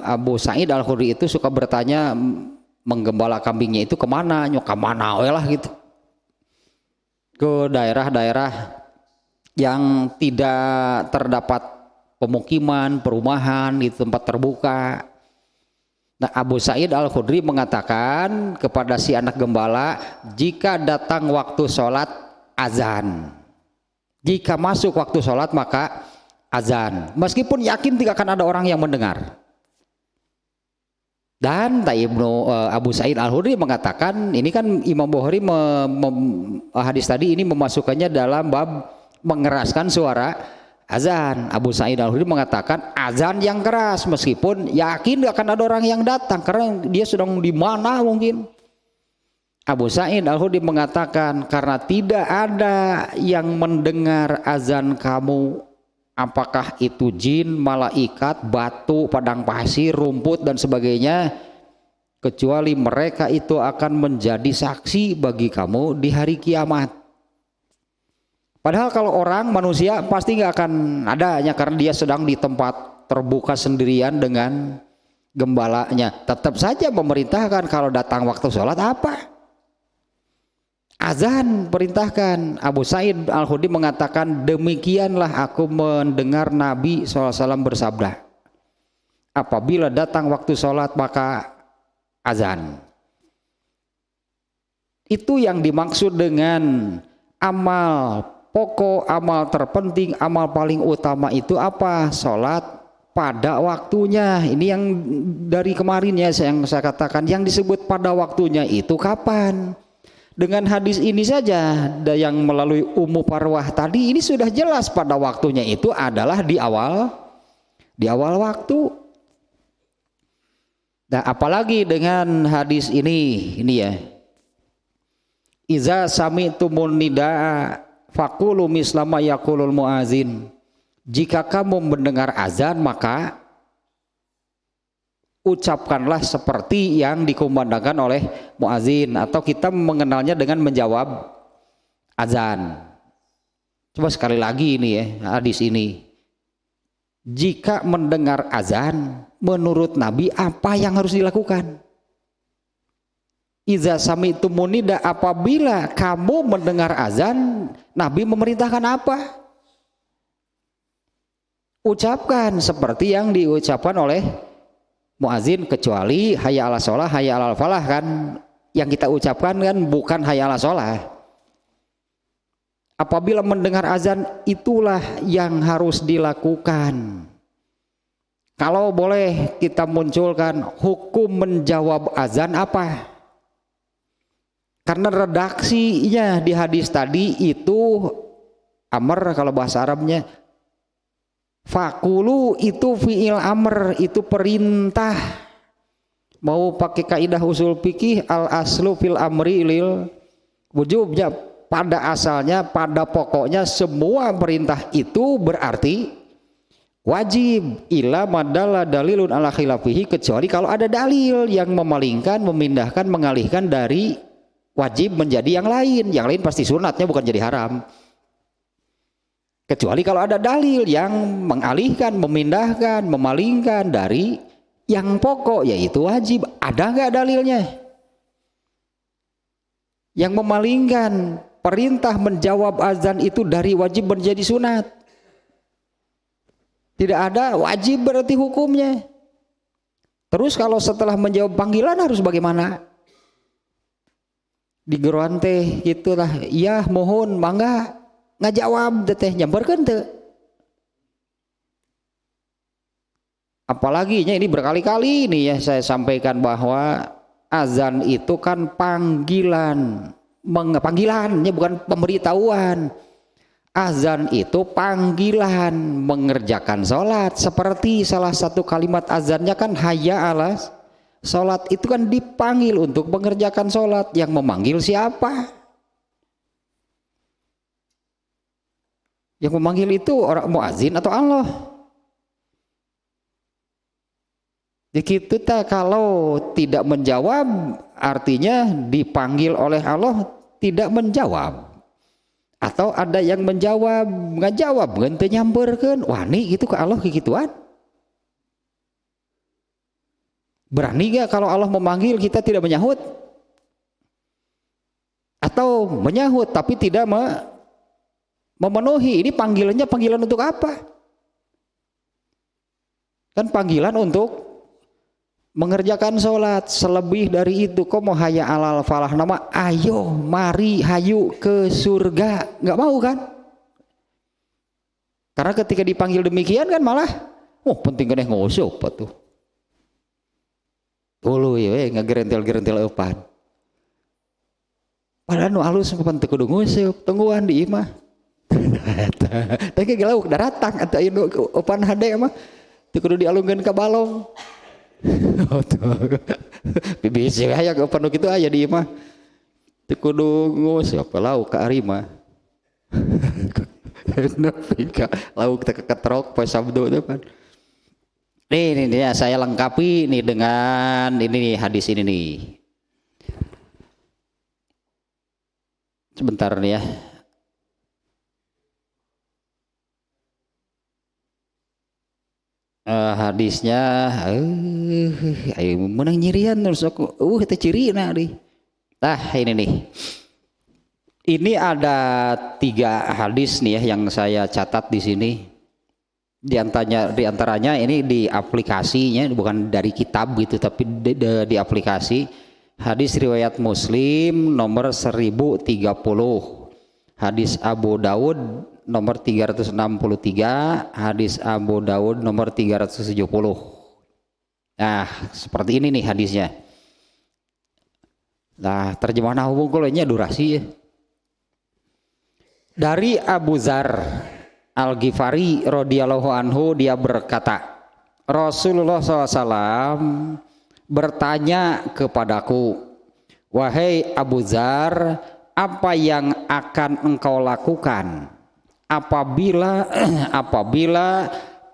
Abu Sa'id Al-Khudri itu suka bertanya menggembala kambingnya itu kemana, lah gitu, ke daerah-daerah yang tidak terdapat pemukiman, perumahan, di tempat terbuka. Nah Abu Sa'id Al-Khudri mengatakan kepada si anak gembala, jika datang waktu sholat azan, jika masuk waktu sholat maka azan, meskipun yakin tidak akan ada orang yang mendengar. Dan Abu Sa'id Al-Khudri mengatakan, ini kan Imam Bukhari hadis tadi ini memasukkannya dalam bab mengeraskan suara azan. Abu Sa'id Al-Khudri mengatakan azan yang keras, meskipun yakin tidak akan ada orang yang datang karena dia sedang di mana mungkin. Abu Sa'id Al-Khudri mengatakan, karena tidak ada yang mendengar azan kamu, apakah itu jin, malaikat, batu, padang pasir, rumput dan sebagainya, kecuali mereka itu akan menjadi saksi bagi kamu di hari kiamat. Padahal kalau orang manusia pasti nggak akan adanya karena dia sedang di tempat terbuka sendirian dengan gembalanya. Tetap saja memerintahkan kalau datang waktu sholat apa? Azan perintahkan. Abu Sa'id Al-Khudri mengatakan, demikianlah aku mendengar Nabi SAW bersabda, apabila datang waktu sholat maka azan. Itu yang dimaksud dengan amal pokok, amal terpenting, amal paling utama itu apa? Sholat pada waktunya. Ini yang dari kemarin ya yang saya katakan, yang disebut pada waktunya itu kapan? Dengan hadis ini saja yang melalui Ummu Parwah tadi ini sudah jelas pada waktunya itu adalah di awal waktu. Nah, apalagi dengan hadis ini ya. Iza sami'tumun nidaa faqulu mislama yaqulul muazin. Jika kamu mendengar azan maka ucapkanlah seperti yang dikumandangkan oleh muazin, atau kita mengenalnya dengan menjawab azan. Coba sekali lagi ini ya hadis ini. Jika mendengar azan, menurut Nabi apa yang harus dilakukan? Iza sami'tumun nida, apabila kamu mendengar azan, Nabi memerintahkan apa? Ucapkan seperti yang diucapkan oleh muazin, kecuali hayya ala sholah, hayya ala falah kan yang kita ucapkan kan bukan hayya ala sholah. Apabila mendengar azan itulah yang harus dilakukan. Kalau boleh kita munculkan hukum menjawab azan apa? Karena redaksinya di hadis tadi itu amr, kalau bahasa Arabnya fakulu itu fi'il amr, itu perintah. Mau pakai kaidah usul fikih al aslu fil amri lil wujubnya, pada asalnya, pada pokoknya semua perintah itu berarti wajib, ila madalla dalilun ala khilafihi, kecuali kalau ada dalil yang memalingkan, memindahkan, mengalihkan dari wajib menjadi yang lain pasti sunatnya bukan jadi haram. Kecuali kalau ada dalil yang mengalihkan, memindahkan, memalingkan dari yang pokok yaitu wajib. Ada nggak dalilnya? Yang memalingkan perintah menjawab azan itu dari wajib menjadi sunat. Tidak ada, wajib berarti hukumnya. Terus kalau setelah menjawab panggilan harus bagaimana? Di geruan teh gitulah, iya mohon mangga ngajawab teh nyamperkeun teu. Apalagi ini berkali-kali nih ya saya sampaikan bahwa azan itu kan panggilan, panggilannya bukan pemberitahuan. Azan itu panggilan mengerjakan sholat, seperti salah satu kalimat azannya kan hayya alas sholat, itu kan dipanggil untuk mengerjakan sholat. Yang memanggil siapa? Yang memanggil itu orang muazin atau Allah? Begitu tak, kalau tidak menjawab artinya dipanggil oleh Allah tidak menjawab. Atau ada yang menjawab, ngajawab, ngente nyamperkeun, wani gitu ke Allah kegituan. Berani gak kalau Allah memanggil kita tidak menyahut? Atau menyahut tapi tidak memenuhi? Ini panggilannya panggilan untuk apa? Kan panggilan untuk mengerjakan sholat. Selebih dari itu kok mau hayya alal falah nama ayo mari hayu ke surga, nggak mau kan? Karena ketika dipanggil demikian kan malah penting kena ngosok apa tuh dulu ya ngegerentel epan padahal nu halus pan teu kudu ngosok tungguan di imah tapi gelau daratang atau inu epan hade mah teu kudu dialungkeun ka balong. Bibisi aya ke penuh gitu aya di imah teu kudu ngos apa lauk ka ari mah lauk teh ketrok poe Sabtu teh pan. Nih ya, saya lengkapi nih dengan ini nih, hadis ini nih. Sebentar nih ya. Hadisnya ayo menang nyirian terus aku itu ciri nah di ini nih, ini ada 3 hadis nih ya yang saya catat di sini. Di antaranya ini di aplikasinya, bukan dari kitab gitu tapi di aplikasi. Hadis riwayat Muslim nomor 1030, hadis Abu Daud nomor 363, hadis Abu Daud nomor 370. Nah, seperti ini nih hadisnya. Nah, terjemahan hukumnya durasi ya. Dari Abu Dzar Al-Ghifari radhiyallahu anhu, dia berkata, Rasulullah SAW bertanya kepadaku, wahai Abu Dzar, apa yang akan engkau lakukan apabila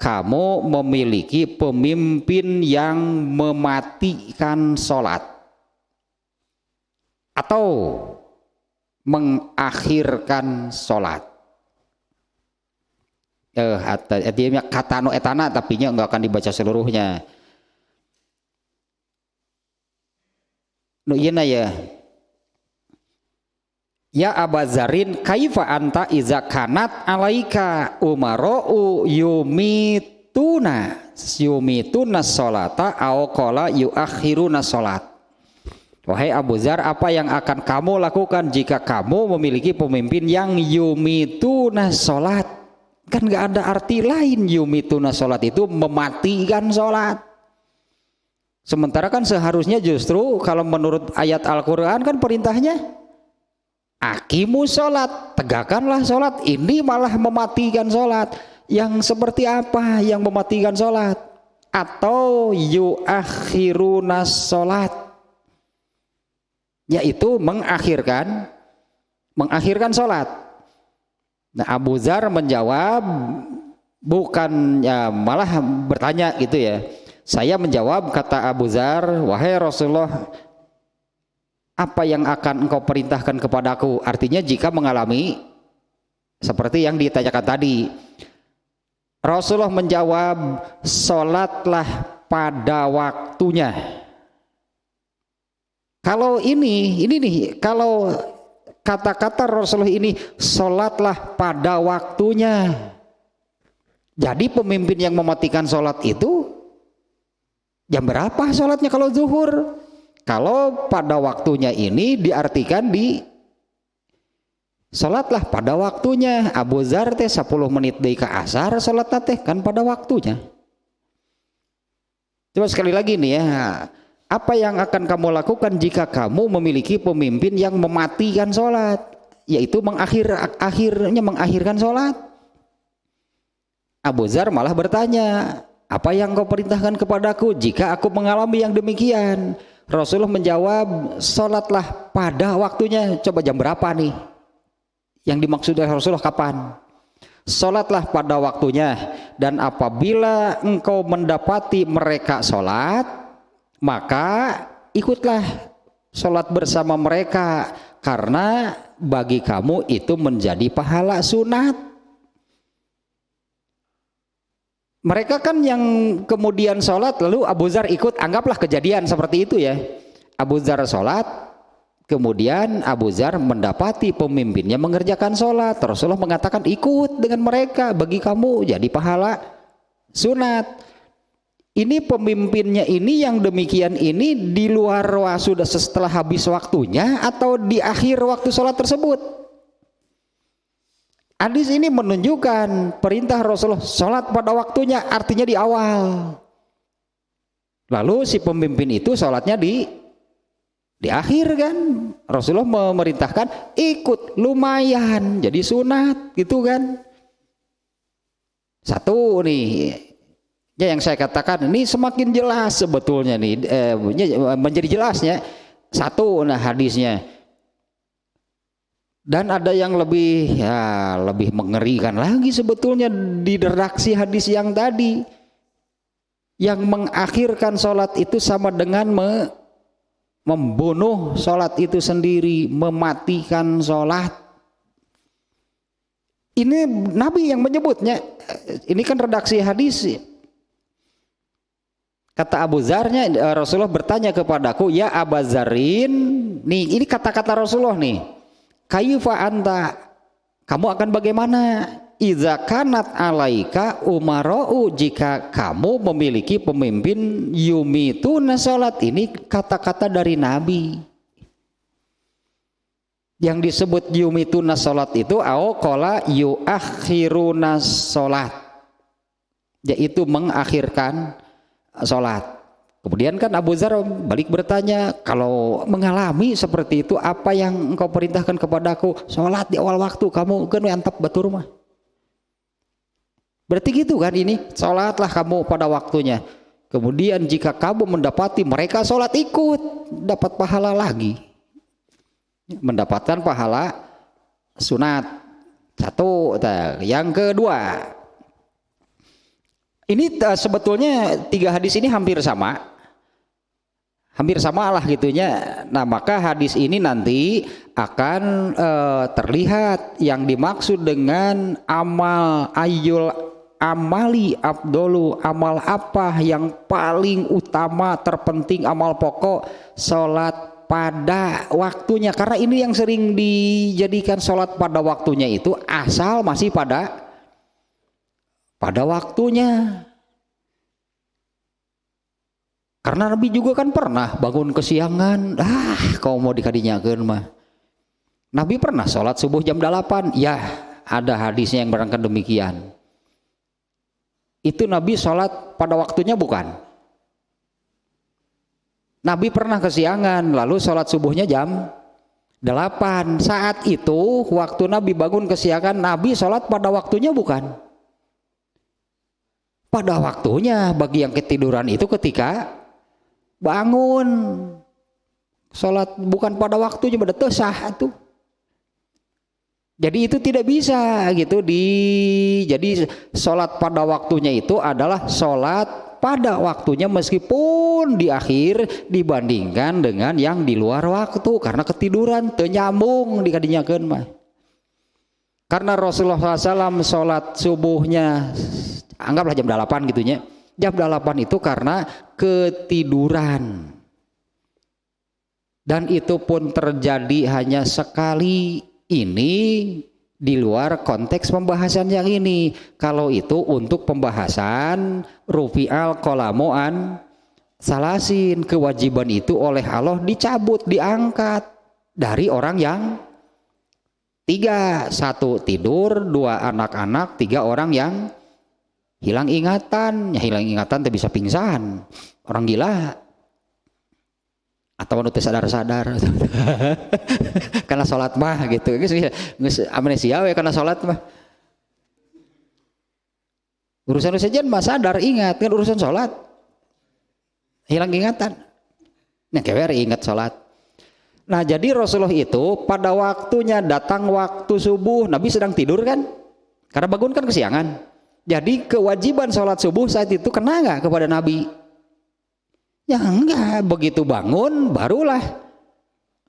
kamu memiliki pemimpin yang mematikan sholat atau mengakhirkan sholat? Artinya kata no etana tapi nya enggak akan dibaca seluruhnya. No iya ya. Ya Abazarin kaifa anta iza kanat alaika umara'u yumituna sholata aw qala yuakhiruna sholat. Wahai Abu Dzar, apa yang akan kamu lakukan jika kamu memiliki pemimpin yang yumituna sholat? Kan nggak ada arti lain yumituna sholat itu mematikan sholat. Sementara kan seharusnya justru kalau menurut ayat Al-Quran kan perintahnya aqimu sholat, tegakkanlah sholat. Ini malah mematikan sholat. Yang seperti apa yang mematikan sholat? Atau yuakhiruna sholat, yaitu mengakhirkan sholat. Nah, Abu Dzar menjawab, bukan ya, malah bertanya gitu ya. Saya menjawab, kata Abu Dzar, wahai Rasulullah, apa yang akan engkau perintahkan kepadaku? Artinya jika mengalami seperti yang ditanyakan tadi. Rasulullah menjawab, sholatlah pada waktunya. Kalau ini nih, kalau kata-kata Rasulullah ini, sholatlah pada waktunya. Jadi pemimpin yang mematikan sholat itu jam berapa sholatnya kalau zuhur? Kalau pada waktunya ini diartikan di sholatlah pada waktunya. Abu Dzar teh 10 menit deui ka asar sholat teh kan pada waktunya. Coba sekali lagi nih ya, apa yang akan kamu lakukan jika kamu memiliki pemimpin yang mematikan sholat, yaitu akhirnya mengakhirkan sholat? Abu Dzar malah bertanya, apa yang kau perintahkan kepadaku jika aku mengalami yang demikian? Rasulullah menjawab, sholatlah pada waktunya. Coba jam berapa nih? Yang dimaksud oleh Rasulullah kapan? Sholatlah pada waktunya, dan apabila engkau mendapati mereka sholat, maka ikutlah sholat bersama mereka, karena bagi kamu itu menjadi pahala sunat. Mereka kan yang kemudian sholat lalu Abu Dzar ikut, anggaplah kejadian seperti itu ya. Abu Dzar sholat, kemudian Abu Dzar mendapati pemimpinnya mengerjakan sholat. Rasulullah mengatakan ikut dengan mereka, bagi kamu jadi pahala sunat. Ini pemimpinnya ini yang demikian ini di luar sudah setelah habis waktunya atau di akhir waktu sholat tersebut? Hadis ini menunjukkan perintah Rasulullah sholat pada waktunya, artinya di awal. Lalu si pemimpin itu sholatnya di akhir kan. Rasulullah memerintahkan ikut, lumayan jadi sunat gitu kan. Satu nih ya yang saya katakan ini semakin jelas sebetulnya nih menjadi jelasnya. Satu nah hadisnya. Dan ada yang lebih mengerikan lagi sebetulnya di redaksi hadis yang tadi, yang mengakhirkan sholat itu sama dengan membunuh sholat itu sendiri, mematikan sholat. Ini Nabi yang menyebutnya. Ini kan redaksi hadis. Kata Abu Dzarnya, Rasulullah bertanya kepadaku, ya Abu Dzarin, nih ini kata-kata Rasulullah nih. Kaifa anta, kamu akan bagaimana? Idza kanat alaika umara'u, jika kamu memiliki pemimpin yumituna sholat. Ini kata-kata dari Nabi. Yang disebut yumituna sholat itu qala yuakhiruna sholat, yaitu mengakhirkan sholat. Kemudian kan Abu Dzar balik bertanya, kalau mengalami seperti itu apa yang engkau perintahkan kepadaku? Sholat di awal waktu, kamu kan antep batur mah. Berarti gitu kan ini, sholatlah kamu pada waktunya. Kemudian jika kamu mendapati mereka sholat, ikut, dapat pahala lagi. Mendapatkan pahala sunat. Satu. Yang kedua, ini sebetulnya 3 hadis ini hampir sama lah gitunya. Nah maka hadis ini nanti akan terlihat yang dimaksud dengan amal ayyul amali abdolu, amal apa yang paling utama, terpenting, amal pokok, sholat pada waktunya. Karena ini yang sering dijadikan sholat pada waktunya itu asal masih pada waktunya. Karena Nabi juga kan pernah bangun kesiangan, kau mau dikadinyakeun mah. Nabi pernah sholat subuh jam 8, ya ada hadisnya yang berangkat demikian. Itu Nabi sholat pada waktunya bukan? Nabi pernah kesiangan lalu sholat subuhnya jam 8. Saat itu waktu Nabi bangun kesiangan, Nabi sholat pada waktunya bukan? Pada waktunya. Bagi yang ketiduran itu ketika bangun, sholat bukan pada waktunya, pada tesah tuh. Jadi itu tidak bisa gitu jadi sholat pada waktunya itu adalah sholat pada waktunya meskipun di akhir dibandingkan dengan yang di luar waktu karena ketiduran teu nyambung dikadinyakeun mah. Karena Rasulullah SAW sholat subuhnya anggaplah jam 8 gitunya. Jam 8 itu karena ketiduran. Dan itu pun terjadi hanya sekali. Ini di luar konteks pembahasan yang ini. Kalau itu untuk pembahasan rufi'al qalamu an salasin, kewajiban itu oleh Allah dicabut, diangkat dari orang yang 3, 1 tidur, 2 anak-anak, 3 orang yang hilang ingatan. Ya hilang ingatan tidak bisa pingsan, orang gila atau nu teu sadar-sadar karena sholat mah gitu, geus amnesia we karena sholat mah. Urusan sejen mah sadar ingat, kan urusan sholat hilang ingatan. Nah kewer ingat sholat. Nah jadi Rasulullah itu pada waktunya datang waktu subuh, Nabi sedang tidur kan, karena bangun kan kesiangan. Jadi kewajiban sholat subuh saat itu kena nggak kepada Nabi? Ya enggak, begitu bangun barulah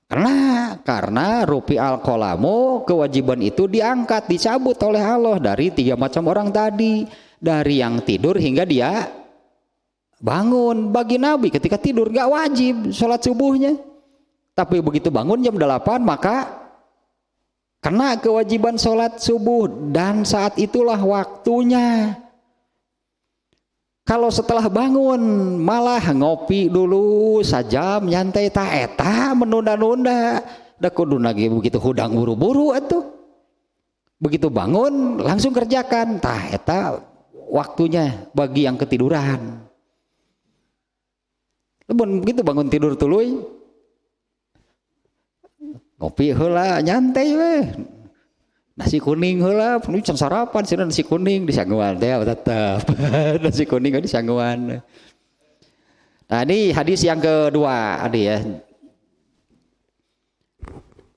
kena, karena rufi'al qalamu, kewajiban itu diangkat, dicabut oleh Allah dari 3 macam orang tadi, dari yang tidur hingga dia bangun. Bagi Nabi ketika tidur gak wajib sholat subuhnya, tapi begitu bangun jam 8 maka kena kewajiban sholat subuh, dan saat itulah waktunya. Kalau setelah bangun malah ngopi dulu sajam nyantai ta eta menunda-nunda, da kudu lagi begitu hudang buru-buru atuh. Begitu bangun langsung kerjakan, tah eta waktunya bagi yang ketiduran. Begitu bangun tidur tuluy ngopi heula nyantai we. Nasi kuning heula, penuh can sarapan sih nasi kuning disangguan teh tetap. Nasi kuning disangguan. Nah, ini hadis yang kedua adi ya.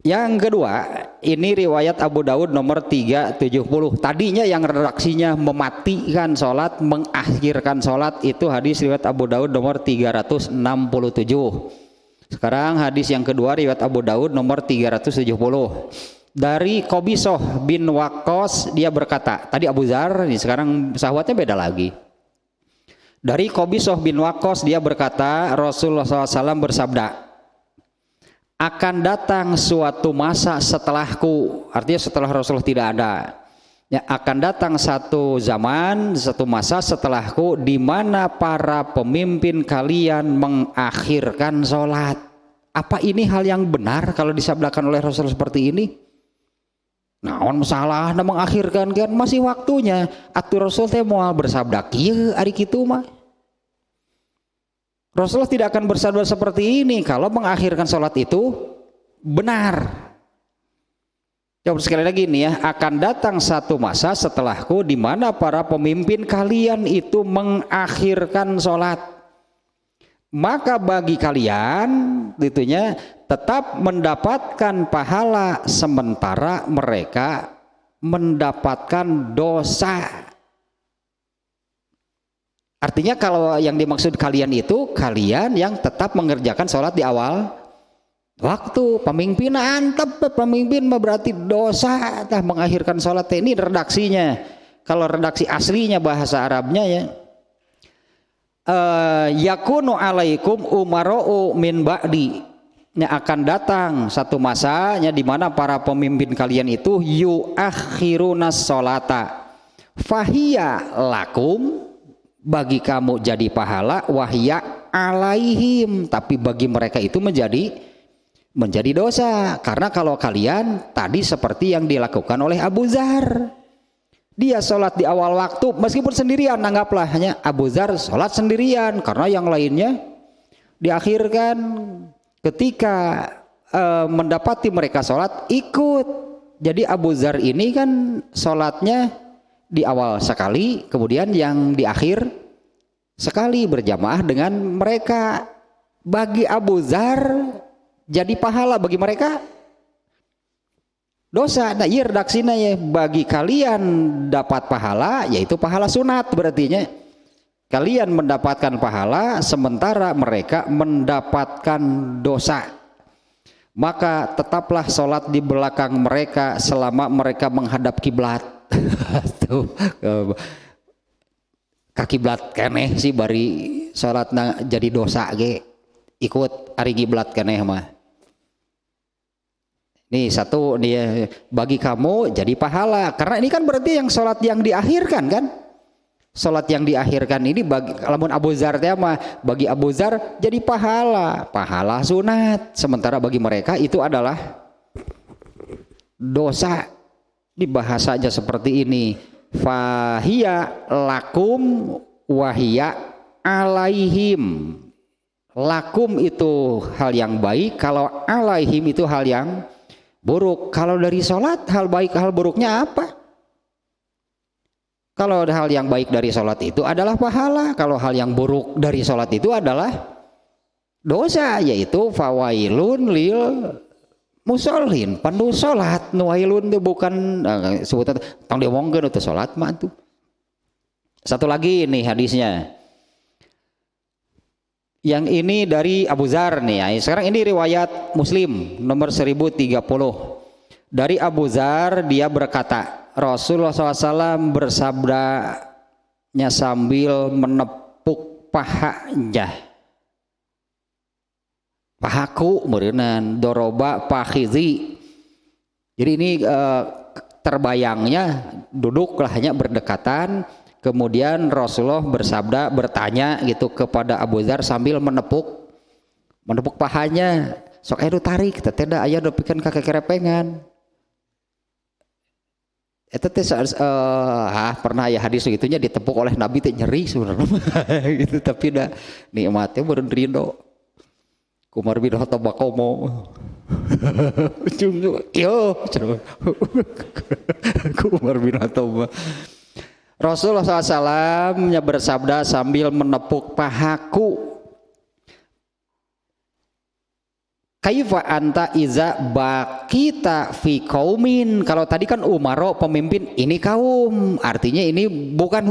Yang kedua, ini riwayat Abu Daud nomor 370. Tadinya yang redaksinya mematikan sholat, mengakhirkan sholat, itu hadis riwayat Abu Daud nomor 367. Sekarang hadis yang kedua riwayat Abu Daud nomor 370. Dari Qobisoh bin Waqqas, dia berkata, tadi Abu Dzar, sekarang sahabatnya beda lagi. Dari Qobisoh bin Waqqas, dia berkata, Rasulullah SAW bersabda, akan datang suatu masa setelahku, artinya setelah Rasulullah tidak ada, ya, akan datang satu zaman, satu masa setelahku di mana para pemimpin kalian mengakhirkan sholat. Apa ini hal yang benar kalau disabdakan oleh Rasul seperti ini? Naon masalah na mengakhirkan kan masih waktunya. Atur Rasul teh moal bersabda kieu ari kitu mah. Rasulullah tidak akan bersabda seperti ini kalau mengakhirkan sholat itu benar. Coba sekali lagi nih ya, akan datang satu masa setelahku di mana para pemimpin kalian itu mengakhirkan sholat. Maka bagi kalian itunya tetap mendapatkan pahala sementara mereka mendapatkan dosa. Artinya kalau yang dimaksud kalian itu kalian yang tetap mengerjakan sholat di awal waktu. Pemimpinan tetap pemimpin berarti dosa tah mengakhirkan sholat. Ini redaksinya. Kalau redaksi aslinya bahasa Arabnya ya, yakunu alaikum umara'u min ba'di, akan datang satu masanya di mana para pemimpin kalian itu yuakhiruna sholata fahiya lakum, bagi kamu jadi pahala, wahya alaihim, tapi bagi mereka itu menjadi dosa. Karena kalau kalian tadi seperti yang dilakukan oleh Abu Dzar, dia sholat di awal waktu meskipun sendirian, anggaplah hanya Abu Dzar sholat sendirian karena yang lainnya diakhirkan. Ketika mendapati mereka sholat ikut. Jadi Abu Dzar ini kan sholatnya di awal sekali, kemudian yang di akhir sekali berjamaah dengan mereka. Bagi Abu Dzar jadi pahala, bagi mereka dosa. Nah iya redaksinya ya, bagi kalian dapat pahala, yaitu pahala sunat berarti nya. Kalian mendapatkan pahala sementara mereka mendapatkan dosa. Maka tetaplah sholat di belakang mereka selama mereka menghadap kiblat. Tuh, kakiblat keneh sih bari sholatna jadi dosa ge ikut ari kiblat keneh mah. Nih satu dia bagi kamu jadi pahala karena ini kan berarti yang sholat yang diakhirkan kan. Sholat yang diakhirkan ini bagi lamun Abu Zar teh mah bagi Abu Zar jadi pahala sunat, sementara bagi mereka itu adalah dosa. Dibahas aja seperti ini, fahiya lakum wahiya alaihim. Lakum itu hal yang baik, kalau alaihim itu hal yang buruk. Kalau dari sholat hal baik hal buruknya apa? Kalau hal yang baik dari sholat itu adalah pahala, kalau hal yang buruk dari sholat itu adalah dosa, yaitu fawailun lil musallin. Pandu sholat nuwailun itu bukan sebutan tong diomongkeun itu sholat mah tuh. Satu lagi nih hadisnya. Yang ini dari Abu Zar nih ya. Sekarang ini riwayat Muslim nomor 1030. Dari Abu Zar dia berkata, Rasulullah SAW bersabdanya sambil menepuk pahanya. Pahaku meureunnan doroba pakhizi. Jadi ini terbayangnya duduklahnya berdekatan, kemudian Rasulullah bersabda bertanya gitu kepada Abu Dzar sambil menepuk pahanya. Sok aya tarik teh da aya dopikeun ka kekerepengan. Eta teh pernah ya hadis segitunya ditepuk oleh Nabi teh nyeri sebenarnya gitu, tapi da nikmatnya beureun ridho. Kumar bin Khattab bakomo. Yo, Kumar bin Khattab. Rasulullah SAW bersabda sambil menepuk pahaku. Kaifa anta iza bakita fi qaumin. Kalau tadi kan umaro pemimpin, ini kaum, artinya ini bukan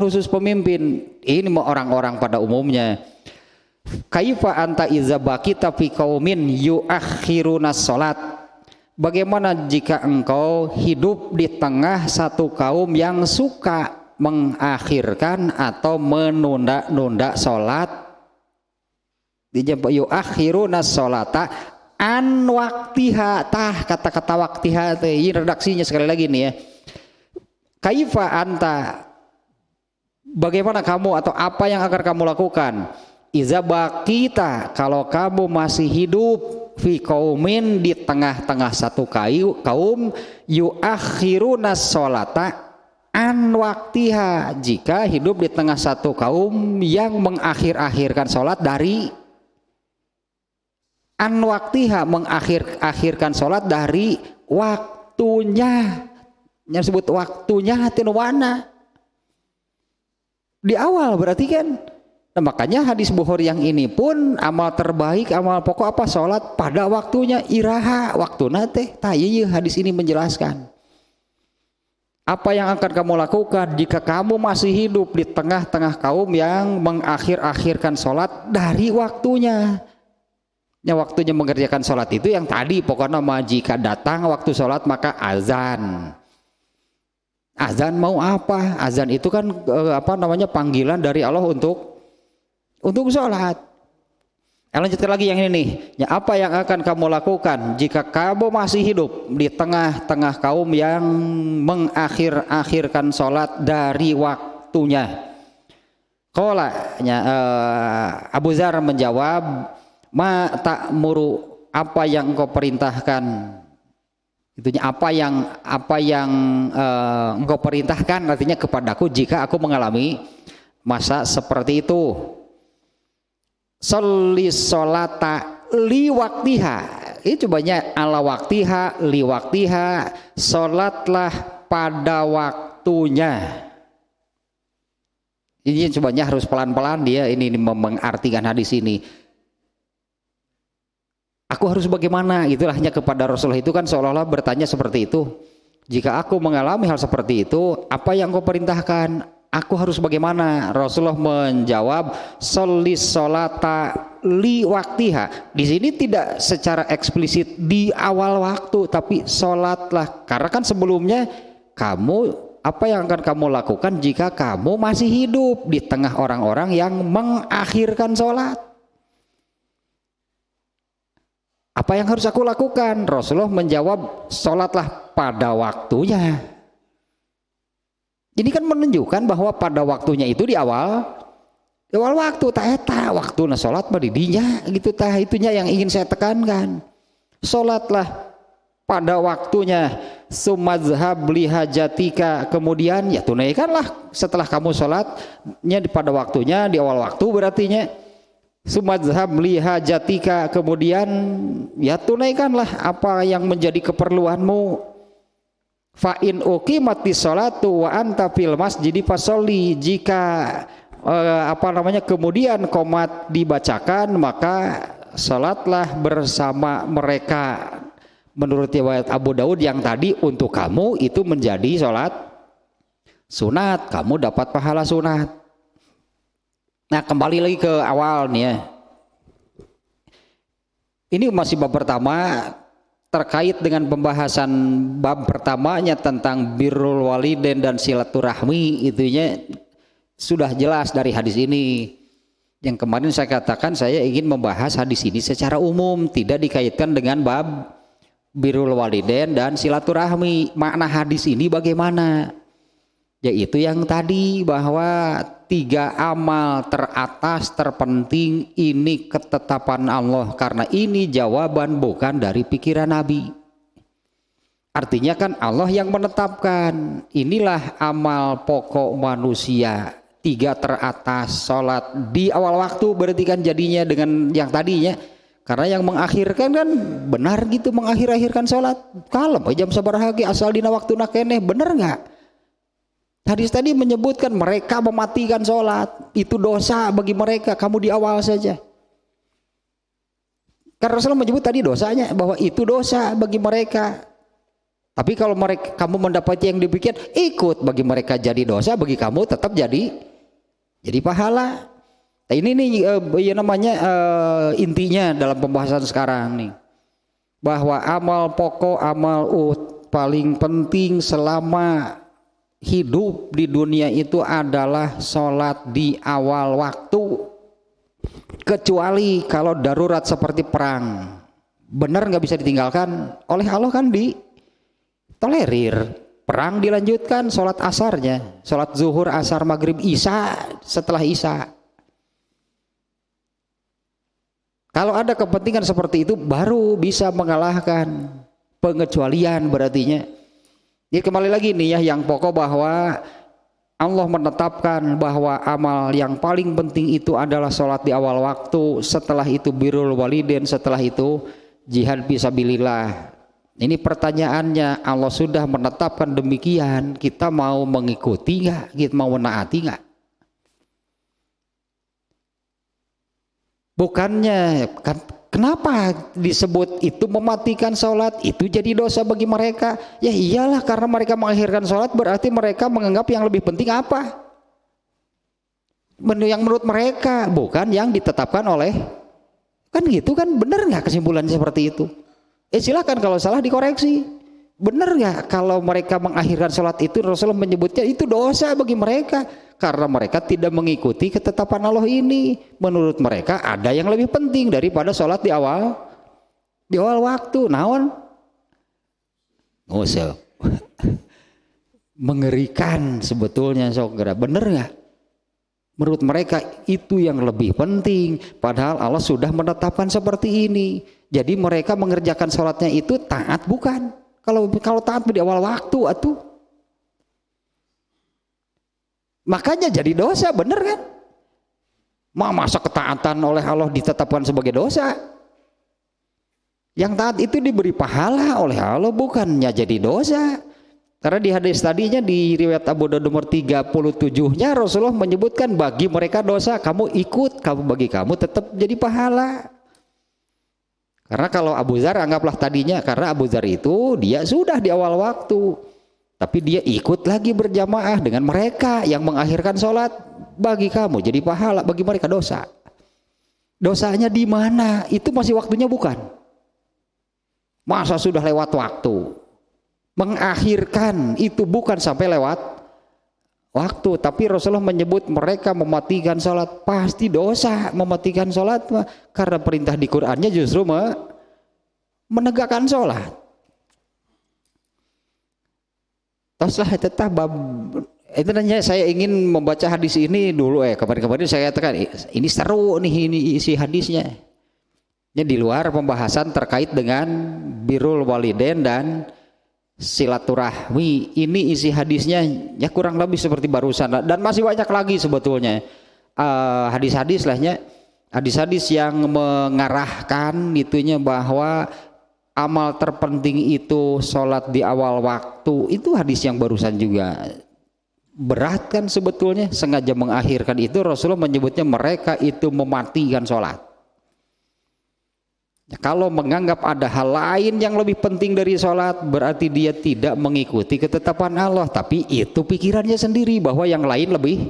khusus pemimpin, ini orang-orang pada umumnya. Kaifa anta iza bakita fi qaumin yuakhiruna sholat. Bagaimana jika engkau hidup di tengah satu kaum yang suka mengakhirkan atau menunda-nunda sholat? Dijawab yuakhiruna sholata an waktiha. Tah kata-kata waktiha teh redaksinya sekali lagi nih ya. Kaifa anta, bagaimana kamu atau apa yang akan kamu lakukan? Iza baqita, kalau kamu masih hidup fi qaumin di tengah-tengah satu kaum yuakhiruna sholata an waktiha, jika hidup di tengah satu kaum yang mengakhir-akhirkan sholat dari an waktiha, mengakhir-akhirkan sholat dari waktunya. Yang disebut waktunya tinu mana? Di awal berarti kan. Nah, makanya hadis Bukhari yang ini pun amal terbaik, amal pokok apa? Sholat pada waktunya, iraha waktuna teh. Tah hadis ini menjelaskan. Apa yang akan kamu lakukan jika kamu masih hidup di tengah-tengah kaum yang mengakhir-akhirkan sholat dari waktunya? Ya, waktunya mengerjakan sholat itu yang tadi pokoknya jika datang waktu sholat maka azan. Azan mau apa? Azan itu kan panggilan dari Allah untuk sholat. Lanjutkan lagi yang ini nih. Ya, apa yang akan kamu lakukan jika kamu masih hidup di tengah-tengah kaum yang mengakhir-akhirkan sholat dari waktunya? Qala Abu Dzar menjawab, ma ta'muru, apa yang engkau perintahkan? Itunya apa yang engkau perintahkan artinya kepadaku jika aku mengalami masa seperti itu. Sholli sholata li waktiha. Ini cobanya ala waktiha, li waktiha, sholatlah pada waktunya. Ini cobanya harus pelan-pelan dia ini mengartikan hadis ini. Aku harus bagaimana? Itulahnya kepada Rasulullah itu kan seolah-olah bertanya seperti itu. Jika aku mengalami hal seperti itu, apa yang kau perintahkan? Aku harus bagaimana? Rasulullah menjawab, sholli sholata li waktiha. Di sini tidak secara eksplisit di awal waktu, tapi sholatlah. Karena kan sebelumnya kamu, apa yang akan kamu lakukan jika kamu masih hidup di tengah orang-orang yang mengakhirkan sholat? Apa yang harus aku lakukan? Rasulullah menjawab, sholatlah pada waktunya. Ini kan menunjukkan bahwa pada waktunya itu di awal waktu tak waktu nah sholat didinya gitu tah, itunya yang ingin saya tekankan. Sholatlah pada waktunya, sumazhab lihajatika, kemudian ya tunaikanlah setelah kamu sholatnya pada waktunya di awal waktu, berartinya sumazhab lihajatika, kemudian ya tunaikanlah apa yang menjadi keperluanmu. Fa in uqimatis sholatu wa anta fil masjidi fasolli, jika kemudian qomat dibacakan maka salatlah bersama mereka. Menurut riwayat Abu Daud yang tadi untuk kamu itu menjadi salat sunat, kamu dapat pahala sunat. Nah, kembali lagi ke awal nih ya. Ini masih bab pertama terkait dengan pembahasan bab pertamanya tentang birrul walidain dan silaturahmi, itunya sudah jelas dari hadis ini. Yang kemarin saya katakan saya ingin membahas hadis ini secara umum, tidak dikaitkan dengan bab birrul walidain dan silaturahmi. Makna hadis ini bagaimana? Yaitu yang tadi bahwa 3 amal teratas terpenting ini ketetapan Allah, karena ini jawaban bukan dari pikiran Nabi. Artinya kan Allah yang menetapkan, inilah amal pokok manusia 3 teratas, sholat di awal waktu, berarti kan jadinya dengan yang tadinya, karena yang mengakhirkan kan benar gitu, mengakhir-akhirkan sholat kalem jam sabaraha asal dina waktu nakeneh, bener nggak? Hadis tadi menyebutkan mereka mematikan sholat, itu dosa bagi mereka, kamu di awal saja. Karena Rasulullah menyebut tadi dosanya, bahwa itu dosa bagi mereka. Tapi kalau kamu mendapati yang demikian, ikut, bagi mereka jadi dosa, bagi kamu tetap jadi pahala. Nah, ini nih intinya dalam pembahasan sekarang nih, bahwa amal pokok, amal paling penting selama hidup di dunia itu adalah sholat di awal waktu, kecuali kalau darurat seperti perang, benar nggak bisa ditinggalkan oleh Allah, kan ditolerir. Perang dilanjutkan sholat asarnya, sholat zuhur, asar, maghrib, isya, setelah isya. Kalau ada kepentingan seperti itu baru bisa mengalahkan, pengecualian berartinya. Jadi kembali lagi nih ya, yang pokok bahwa Allah menetapkan bahwa amal yang paling penting itu adalah sholat di awal waktu, setelah itu birrul walidain, setelah itu jihad fisabilillah. Ini pertanyaannya, Allah sudah menetapkan demikian, kita mau mengikuti nggak? Kita mau menaati nggak? Bukannya kan, kenapa disebut itu mematikan sholat, itu jadi dosa bagi mereka? Ya iyalah, karena mereka mengakhirkan sholat, berarti mereka menganggap yang lebih penting apa? Yang menurut mereka, bukan yang ditetapkan oleh, kan gitu kan, bener nggak kesimpulannya seperti itu? Silakan kalau salah dikoreksi. Bener nggak kalau mereka mengakhirkan sholat itu, Rasulullah menyebutnya itu dosa bagi mereka karena mereka tidak mengikuti ketetapan Allah ini. Menurut mereka ada yang lebih penting daripada sholat di awal waktu. Naon? Ngusel. Mengerikan sebetulnya, saudara. Bener nggak? Menurut mereka itu yang lebih penting, padahal Allah sudah menetapkan seperti ini. Jadi mereka mengerjakan sholatnya itu taat bukan? Kalau taat di awal waktu atuh. Makanya jadi dosa, bener kan? Masa ketaatan oleh Allah ditetapkan sebagai dosa? Yang taat itu diberi pahala oleh Allah, bukannya jadi dosa. Karena di hadis tadinya di riwayat Abu Daud nomor 37-nya Rasulullah menyebutkan bagi mereka dosa, kamu ikut, bagi kamu tetap jadi pahala. Karena kalau Abu Dzar anggaplah tadinya, karena Abu Dzar itu dia sudah di awal waktu, Tapi dia ikut lagi berjamaah dengan mereka yang mengakhirkan sholat. Bagi kamu jadi pahala, bagi mereka dosa. Dosanya di mana? Itu masih waktunya bukan? Masa sudah lewat waktu? Mengakhirkan itu bukan sampai lewat waktu, tapi Rasulullah menyebut mereka mematikan sholat. Pasti dosa mematikan sholat, karena perintah di Qur'annya justru menegakkan sholat. Teruslah tetap itu nanya, saya ingin membaca hadis ini dulu kemarin-kemarin saya katakan ini seru nih, ini isi hadisnya. Ini di luar pembahasan terkait dengan birrul walidain dan silaturahmi. Ini isi hadisnya ya kurang lebih seperti barusan, dan masih banyak lagi sebetulnya hadis-hadis lahnya, hadis-hadis yang mengarahkan itunya bahwa amal terpenting itu sholat di awal waktu. Itu hadis yang barusan juga. Berat kan sebetulnya, sengaja mengakhirkan itu. Rasulullah menyebutnya mereka itu mematikan sholat. Kalau menganggap ada hal lain yang lebih penting dari sholat, berarti dia tidak mengikuti ketetapan Allah. Tapi itu pikirannya sendiri bahwa yang lain lebih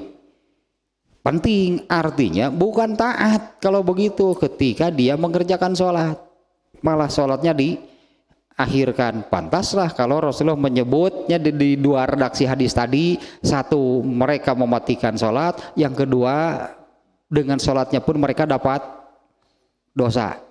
penting. Artinya bukan taat kalau begitu ketika dia mengerjakan sholat, malah sholatnya diakhirkan. Pantaslah kalau Rasulullah menyebutnya di dua redaksi hadis tadi, satu mereka mematikan sholat, yang kedua dengan sholatnya pun mereka dapat dosa.